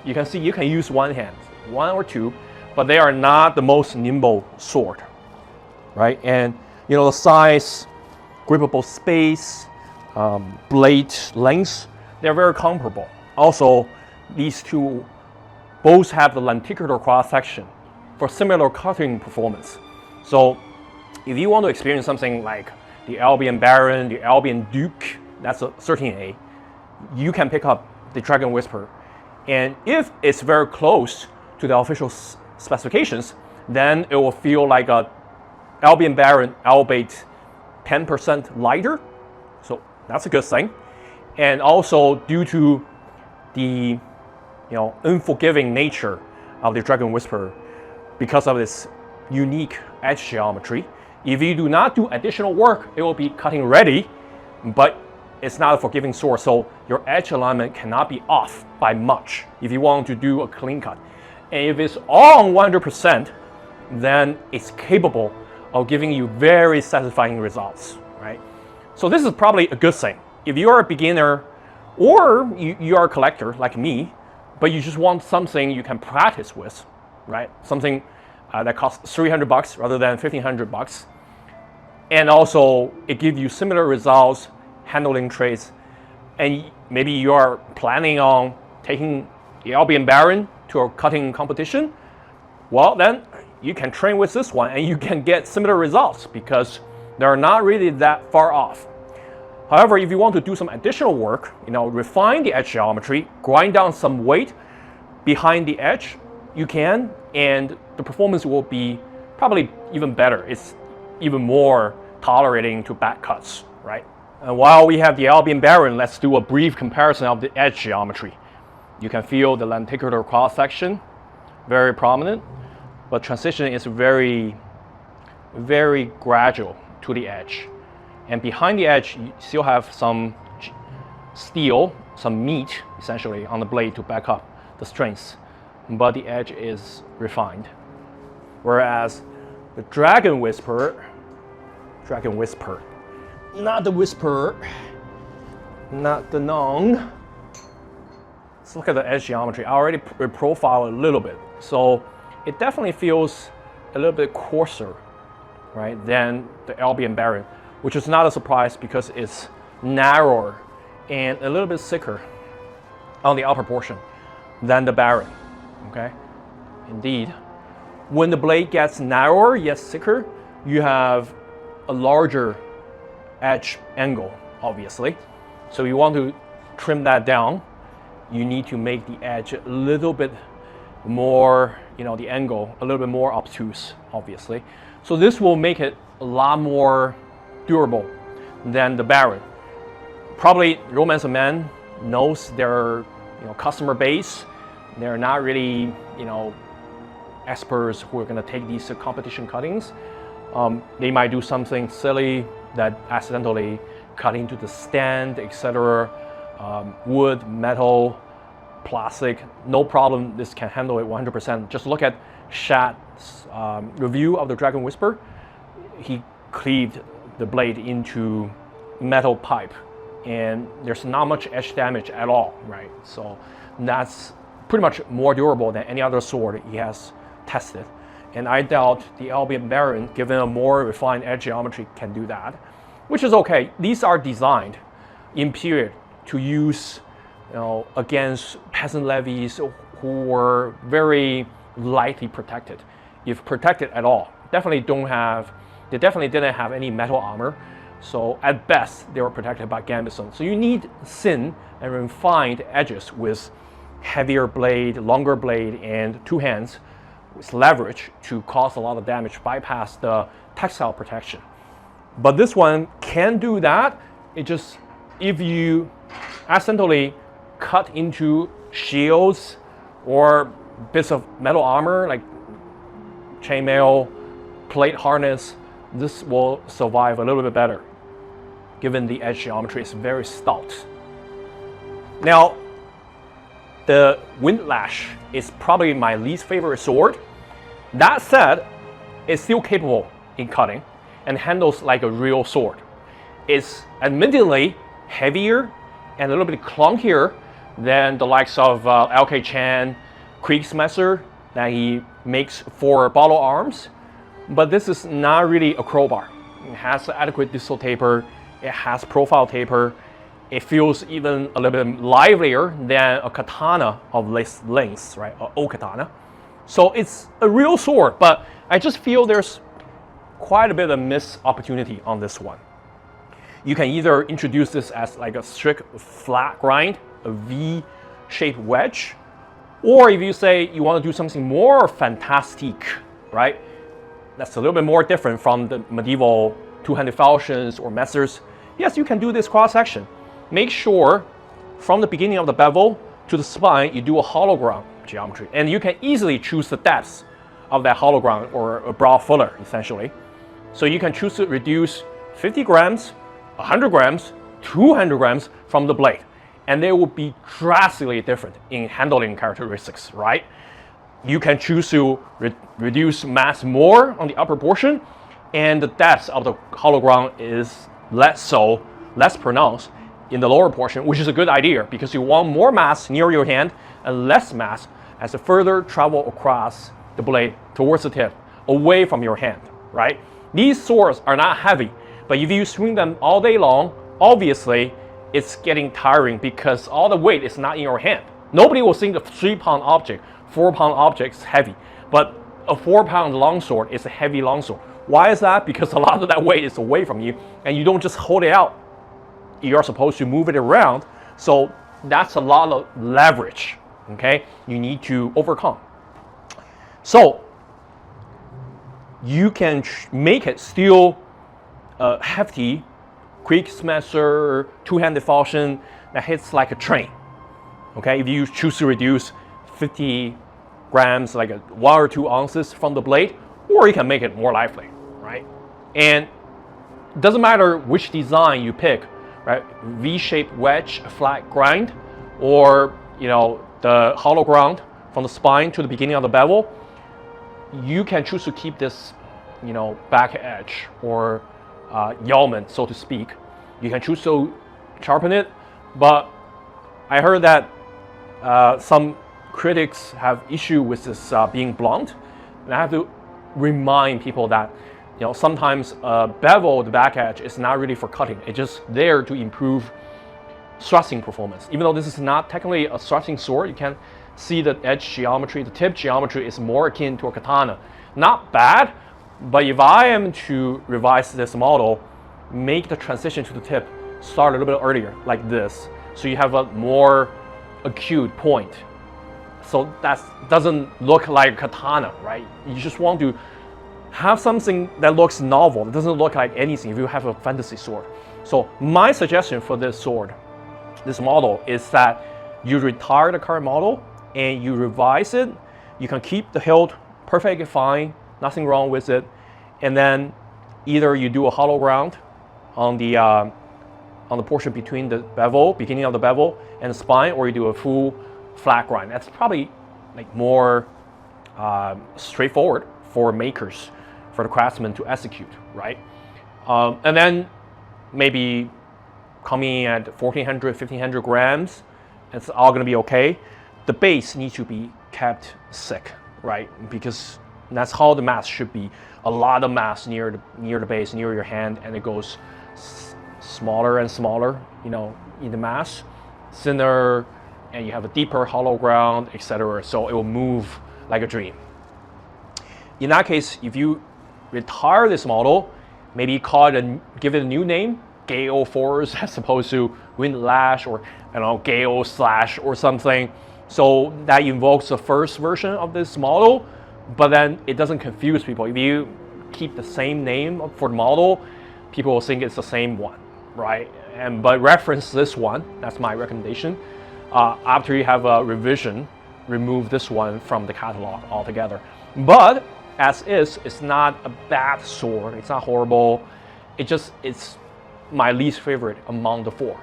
S3: you can see you can use one hand, one or two, but they are not the most nimble sword, right? And the size, grippable space, blade length, they're very comparable. Also, these two both have the lenticular cross section for similar cutting performance. So if you want to experience something like the Albion Baron, the Albion Duke, that's a 13A, you can pick up the Dragonwhisper. And if it's very close to the official specifications, then it will feel like a Albion Baron, albeit 10% lighter. So that's a good thing. And also due to the unforgiving nature of the Dragonwhisper, because of this unique edge geometry, if you do not do additional work, it will be cutting ready, but it's not a forgiving sword, so your edge alignment cannot be off by much if you want to do a clean cut. And if it's all on 100%, then it's capable of giving you very satisfying results, right? So this is probably a good thing. If you are a beginner or you are a collector like me, but you just want something you can practice with, right? Something that costs $300 rather than $1,500. And also it gives you similar results, handling trades. And maybe you are planning on taking the Albion Baron to a cutting competition. Well, then you can train with this one and you can get similar results because they're not really that far off. However, if you want to do some additional work, refine the edge geometry, grind down some weight behind the edge, you can, and the performance will be probably even better. It's even more tolerating to back cuts, right? And while we have the Albion Baron, let's do a brief comparison of the edge geometry. You can feel the lenticular cross section, very prominent, but transition is very, very gradual to the edge. And behind the edge, you still have some steel, some meat, essentially, on the blade to back up the strength. But the edge is refined. Whereas the Dragonwhisper, not the whisper, not the nong. Let's look at the edge geometry. I already profiled a little bit. So it definitely feels a little bit coarser, right, than the Albion Baron, which is not a surprise because it's narrower and a little bit thicker on the upper portion than the Baron, okay? Indeed, when the blade gets narrower yet thicker, you have a larger edge angle, obviously. So you want to trim that down, you need to make the edge a little bit more, the angle a little bit more obtuse, obviously. So this will make it a lot more durable than the Baron. Probably Romance of Man knows their customer base. They're not really
S2: experts who are going to take these competition cuttings, they might do something silly that accidentally cut into the stand, etc. Wood, metal, plastic, no problem. This can handle it 100%. Just look at Shad's review of the Dragonwhisper. He cleaved the blade into metal pipe, and there's not much edge damage at all, right? So that's pretty much more durable than any other sword he has tested. And I doubt the Albion Baron, given a more refined edge geometry, can do that, which is okay. These are designed in period to use, against peasant levies who were very lightly protected, if protected at all. They definitely didn't have any metal armor. So at best, they were protected by gambeson. So you need thin and refined edges with heavier blade, longer blade, and two hands with leverage to cause a lot of damage, bypass the textile protection. But this one can do that. It just, if you accidentally cut into shields or bits of metal armor like chainmail, plate harness, this will survive a little bit better, given the edge geometry is very stout. Now, the Windlash is probably my least favorite sword. That said, it's still capable in cutting and handles like a real sword. It's admittedly heavier and a little bit clunkier than the likes of LK Chan, Kriegsmesser that he makes for bottle arms, but this is not really a crowbar. It has adequate distal taper, it has profile taper, it feels even a little bit livelier than a katana of this length, right? An old katana. So it's a real sword, but I just feel there's quite a bit of missed opportunity on this one. You can either introduce this as like a strict flat grind, a V-shaped wedge, or if you say you want to do something more fantastic, right? That's a little bit more different from the medieval two-handed falchions or messers. Yes, you can do this cross-section. Make sure from the beginning of the bevel to the spine, you do a hollow ground geometry. And you can easily choose the depths of that hollow ground or a broad filler, essentially. So you can choose to reduce 50 grams, 100 grams, 200 grams from the blade. And they will be drastically different in handling characteristics, right? You can choose to reduce mass more on the upper portion, and the depth of the hollow ground is less pronounced in the lower portion, which is a good idea because you want more mass near your hand and less mass as it further travel across the blade towards the tip, away from your hand, right? These swords are not heavy, but if you swing them all day long, obviously it's getting tiring because all the weight is not in your hand. Nobody will think a 3-pound object, 4-pound object is heavy, but a 4-pound longsword is a heavy longsword. Why is that? Because a lot of that weight is away from you and you don't just hold it out. You're supposed to move it around. So that's a lot of leverage, okay? You need to overcome. So you can make it still a hefty Kriegsmesser, two-handed falchion that hits like a train, okay? If you choose to reduce 50 grams, like 1 or 2 ounces from the blade, or you can make it more lively, right? And it doesn't matter which design you pick, right? V-shaped wedge, flat grind, or the hollow ground from the spine to the beginning of the bevel. You can choose to keep this, back edge or yeoman, so to speak. You can choose to sharpen it, but I heard that some critics have issue with this being blunt, and I have to remind people that sometimes bevel, the back edge, is not really for cutting. It's just there to improve thrusting performance. Even though this is not technically a thrusting sword, you can see the edge geometry, the tip geometry is more akin to a katana. Not bad, but if I am to revise this model, make the transition to the tip start a little bit earlier, like this, so you have a more acute point. So that doesn't look like katana, right? You just want to have something that looks novel. It doesn't look like anything if you have a fantasy sword. So my suggestion for this sword, this model, is that you retire the current model and you revise it. You can keep the hilt
S5: perfectly fine, nothing wrong with it. And then either you do a hollow ground on the portion between the bevel, beginning of the bevel and the spine, or you do a full flat grind. That's probably like more straightforward for makers, for the craftsmen to execute, right? And then maybe coming at 1,400, 1,500 grams, it's all gonna be okay. The base needs to be kept thick, right? Because that's how the mass should be. A lot of mass near the base, near your hand, and it goes smaller and smaller, you know, in the mass, thinner, and you have a deeper hollow ground, etc. So it will move like a dream. In that case, if you retire this model, maybe call it give it a new name, Gale Force, as opposed to Windlash, or Gale Slash or something. So that invokes the first version of this model, but then it doesn't confuse people. If you keep the same name for the model, people will think it's the same one, right? But reference this one. That's my recommendation. After you have a revision, remove this one from the catalog altogether. But as is, it's not a bad sword. It's not horrible. It's my least favorite among the four.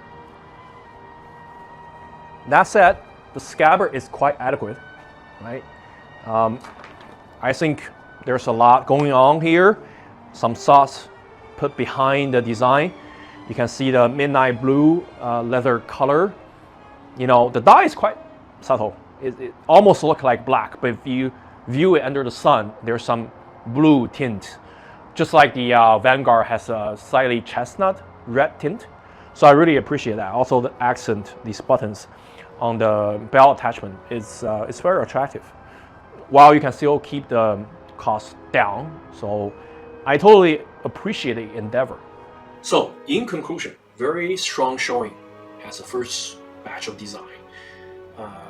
S5: That said, the scabbard is quite adequate, right? I think there's a lot going on here. Some thoughts put behind the design. You can see the midnight blue leather color. The dye is quite subtle. It almost looks like black, but if you view it under the sun, there's some blue tint. Just like the Vanguard has a slightly chestnut red tint. So I really appreciate that. Also the accent, these buttons on the belt attachment is very attractive, while you can still keep the cost down. So I totally appreciate the endeavor.
S4: So in conclusion, very strong showing as the first batch of design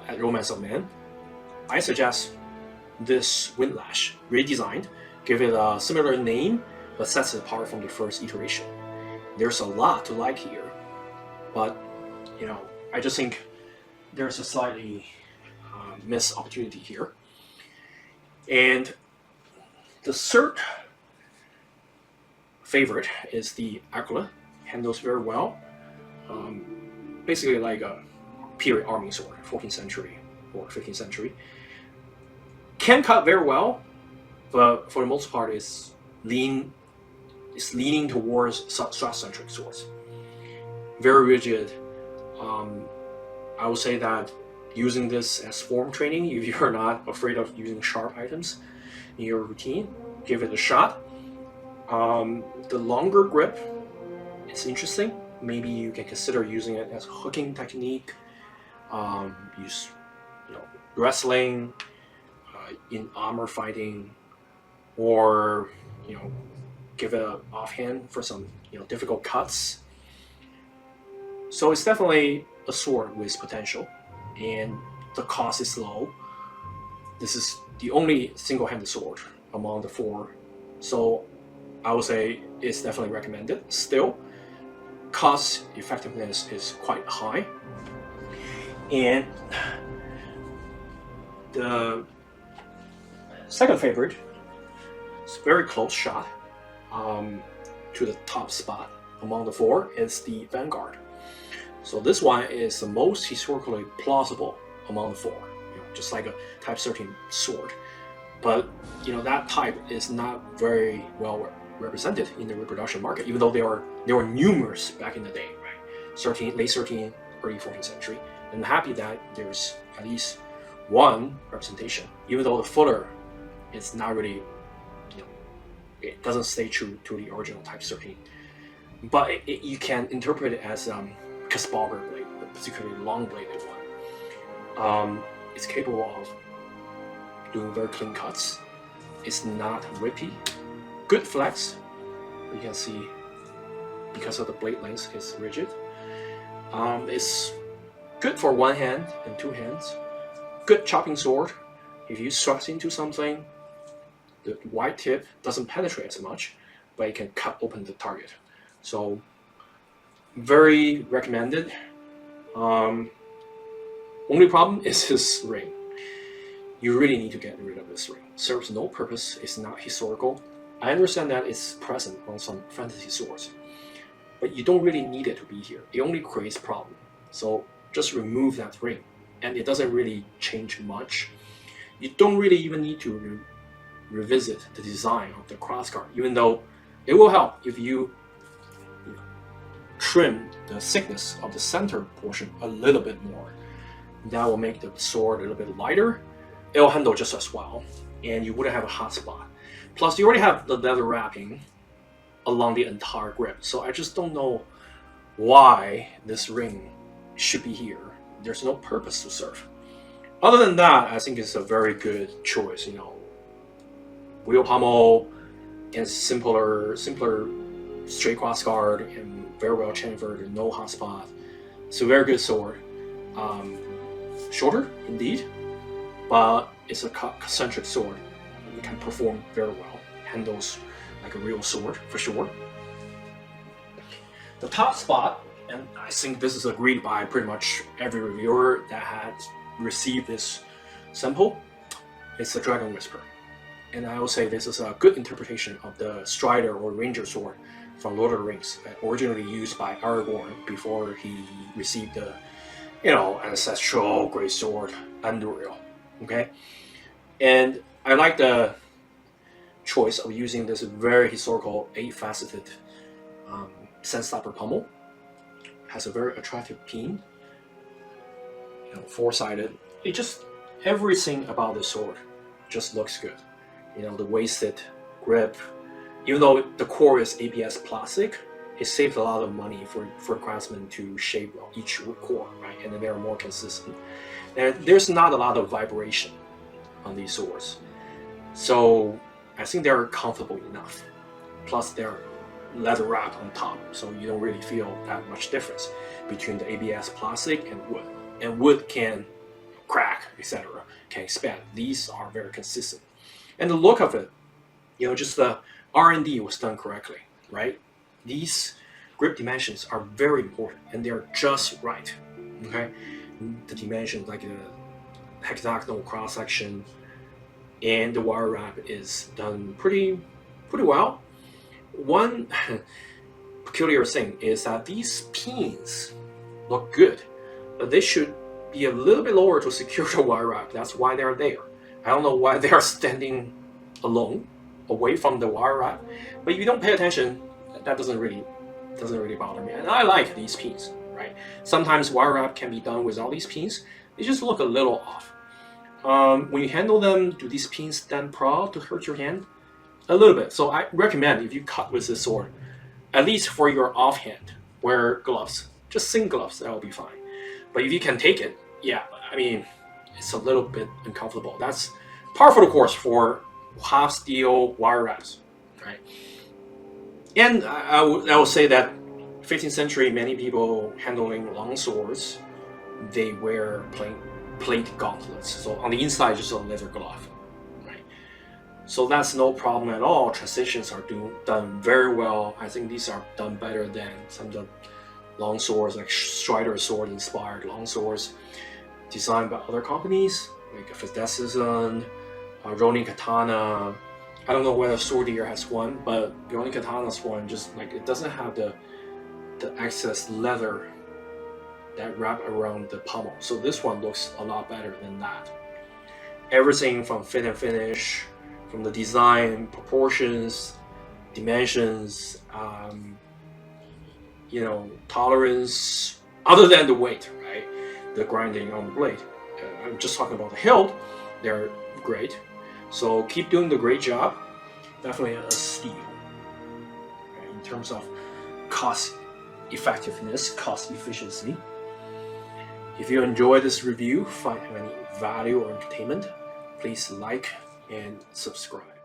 S4: at Romance of Man. I suggest this Windlash redesigned, give it a similar name, but sets it apart from the first iteration. There's a lot to like here, but I just think there's a slightly missed opportunity here. And the third favorite is the Aquila. Handles very well. Basically like a period army sword, 14th century or 15th century. Can cut very well, but for the most part it's leaning towards strat-centric swords. Very rigid. I would say that using this as form training, if you're not afraid of using sharp items in your routine, give it a shot. The longer grip is interesting. Maybe you can consider using it as a hooking technique. Use wrestling, in armor fighting, or give it an offhand for some difficult cuts. So it's definitely a sword with potential, and the cost is low. This is the only single-handed sword among the four, so I would say it's definitely recommended. Still, cost effectiveness is quite high, and the second favorite is a very close shot to the top spot among the four is the Vanguard. So this one is the most historically plausible among the four, just like a Type 13 sword. But that type is not very well represented in the reproduction market, even though there were numerous back in the day, right? Late 13th, early 14th century. And I'm happy that there's at least one representation, even though the footer is not really, it doesn't stay true to the original Type 13. But you can interpret it as Kaspalger blade, a particularly long-bladed one. It's capable of doing very clean cuts. It's not whippy. Good flex. You can see because of the blade length, it's rigid. It's good for one hand and two hands. Good chopping sword. If you thrust into something, the white tip doesn't penetrate as much, but it can cut open the target. So very recommended. Only problem is his ring. you really need to get rid of this ring. Serves no purpose, it's not historical. I understand that it's present on some fantasy swords, but you don't really need it to be here. It only creates problem. So just remove that ring, and it doesn't really change much. You don't really even need to revisit the design of the crossguard, even though it will help if you trim the thickness of the center portion a little bit more. That will make the sword a little bit lighter. It'll handle just as well, and you wouldn't have a hot spot. Plus, you already have the leather wrapping along the entire grip, so I just don't know why this ring should be here. There's no purpose to serve. Other than that, I think it's a very good choice. You know, wheel pommel and simpler straight crossguard and very well chamfered and no hot spot. It's a very good sword. Shorter indeed, but it's a concentric sword. It can perform very well. Handles like a real sword for sure. The top spot, and I think this is agreed by pretty much every reviewer that has received this sample, it's the Dragonwhisper. And I will say this is a good interpretation of the Strider or Ranger sword from Lord of the Rings, originally used by Aragorn before he received the, ancestral great sword Anduril. Okay, and I like the choice of using this very historical 8-faceted sandstopper pommel. Has a very attractive pin, 4-sided. It just, everything about the sword just looks good. The wasted grip, even though the core is ABS plastic, it saves a lot of money for craftsmen to shape each core, right? And then they're more consistent. And there's not a lot of vibration on these swords, so I think they're comfortable enough. Plus, they're leather wrapped on top, so you don't really feel that much difference between the ABS plastic and wood. And wood can crack, etc., can expand. These are very consistent. And the look of it, just the R&D was done correctly, right? These grip dimensions are very important, and they're just right, okay? The dimensions, like the hexagonal cross-section and the wire wrap is done pretty well. One peculiar thing is that these pins look good, but they should be a little bit lower to secure the wire wrap. That's why they're there. I don't know why they are standing alone, away from the wire wrap. But if you don't pay attention, that doesn't really bother me. And I like these pins, right? Sometimes wire wrap can be done without these pins. They just look a little off. When you handle them, do these pins stand proud to hurt your hand? A little bit. So I recommend, if you cut with this sword, at least for your offhand, wear gloves. Just thin gloves, that will be fine. But if you can take it, yeah, I mean, it's a little bit uncomfortable. That's par for the course for half steel wire wraps, right? And I will say that 15th century, many people handling long swords, they wear plate gauntlets. So on the inside, just a leather glove, right? So that's no problem at all. Transitions are done very well. I think these are done better than some of the long swords, like Strider sword inspired long swords designed by other companies, like Fidesizan, Ronin Katana. I don't know whether Swordier has one, but Ronin Katana's one, just like, it doesn't have the excess leather that wrap around the pommel. So this one looks a lot better than that. Everything from fit and finish, from the design, proportions, dimensions, tolerance, other than the weight, right? The grinding on the blade. I'm just talking about the hilt. They're great. So keep doing the great job. Definitely a steal. Okay, in terms of cost effectiveness, cost efficiency. If you enjoy this review, find any value or entertainment, please like and subscribe.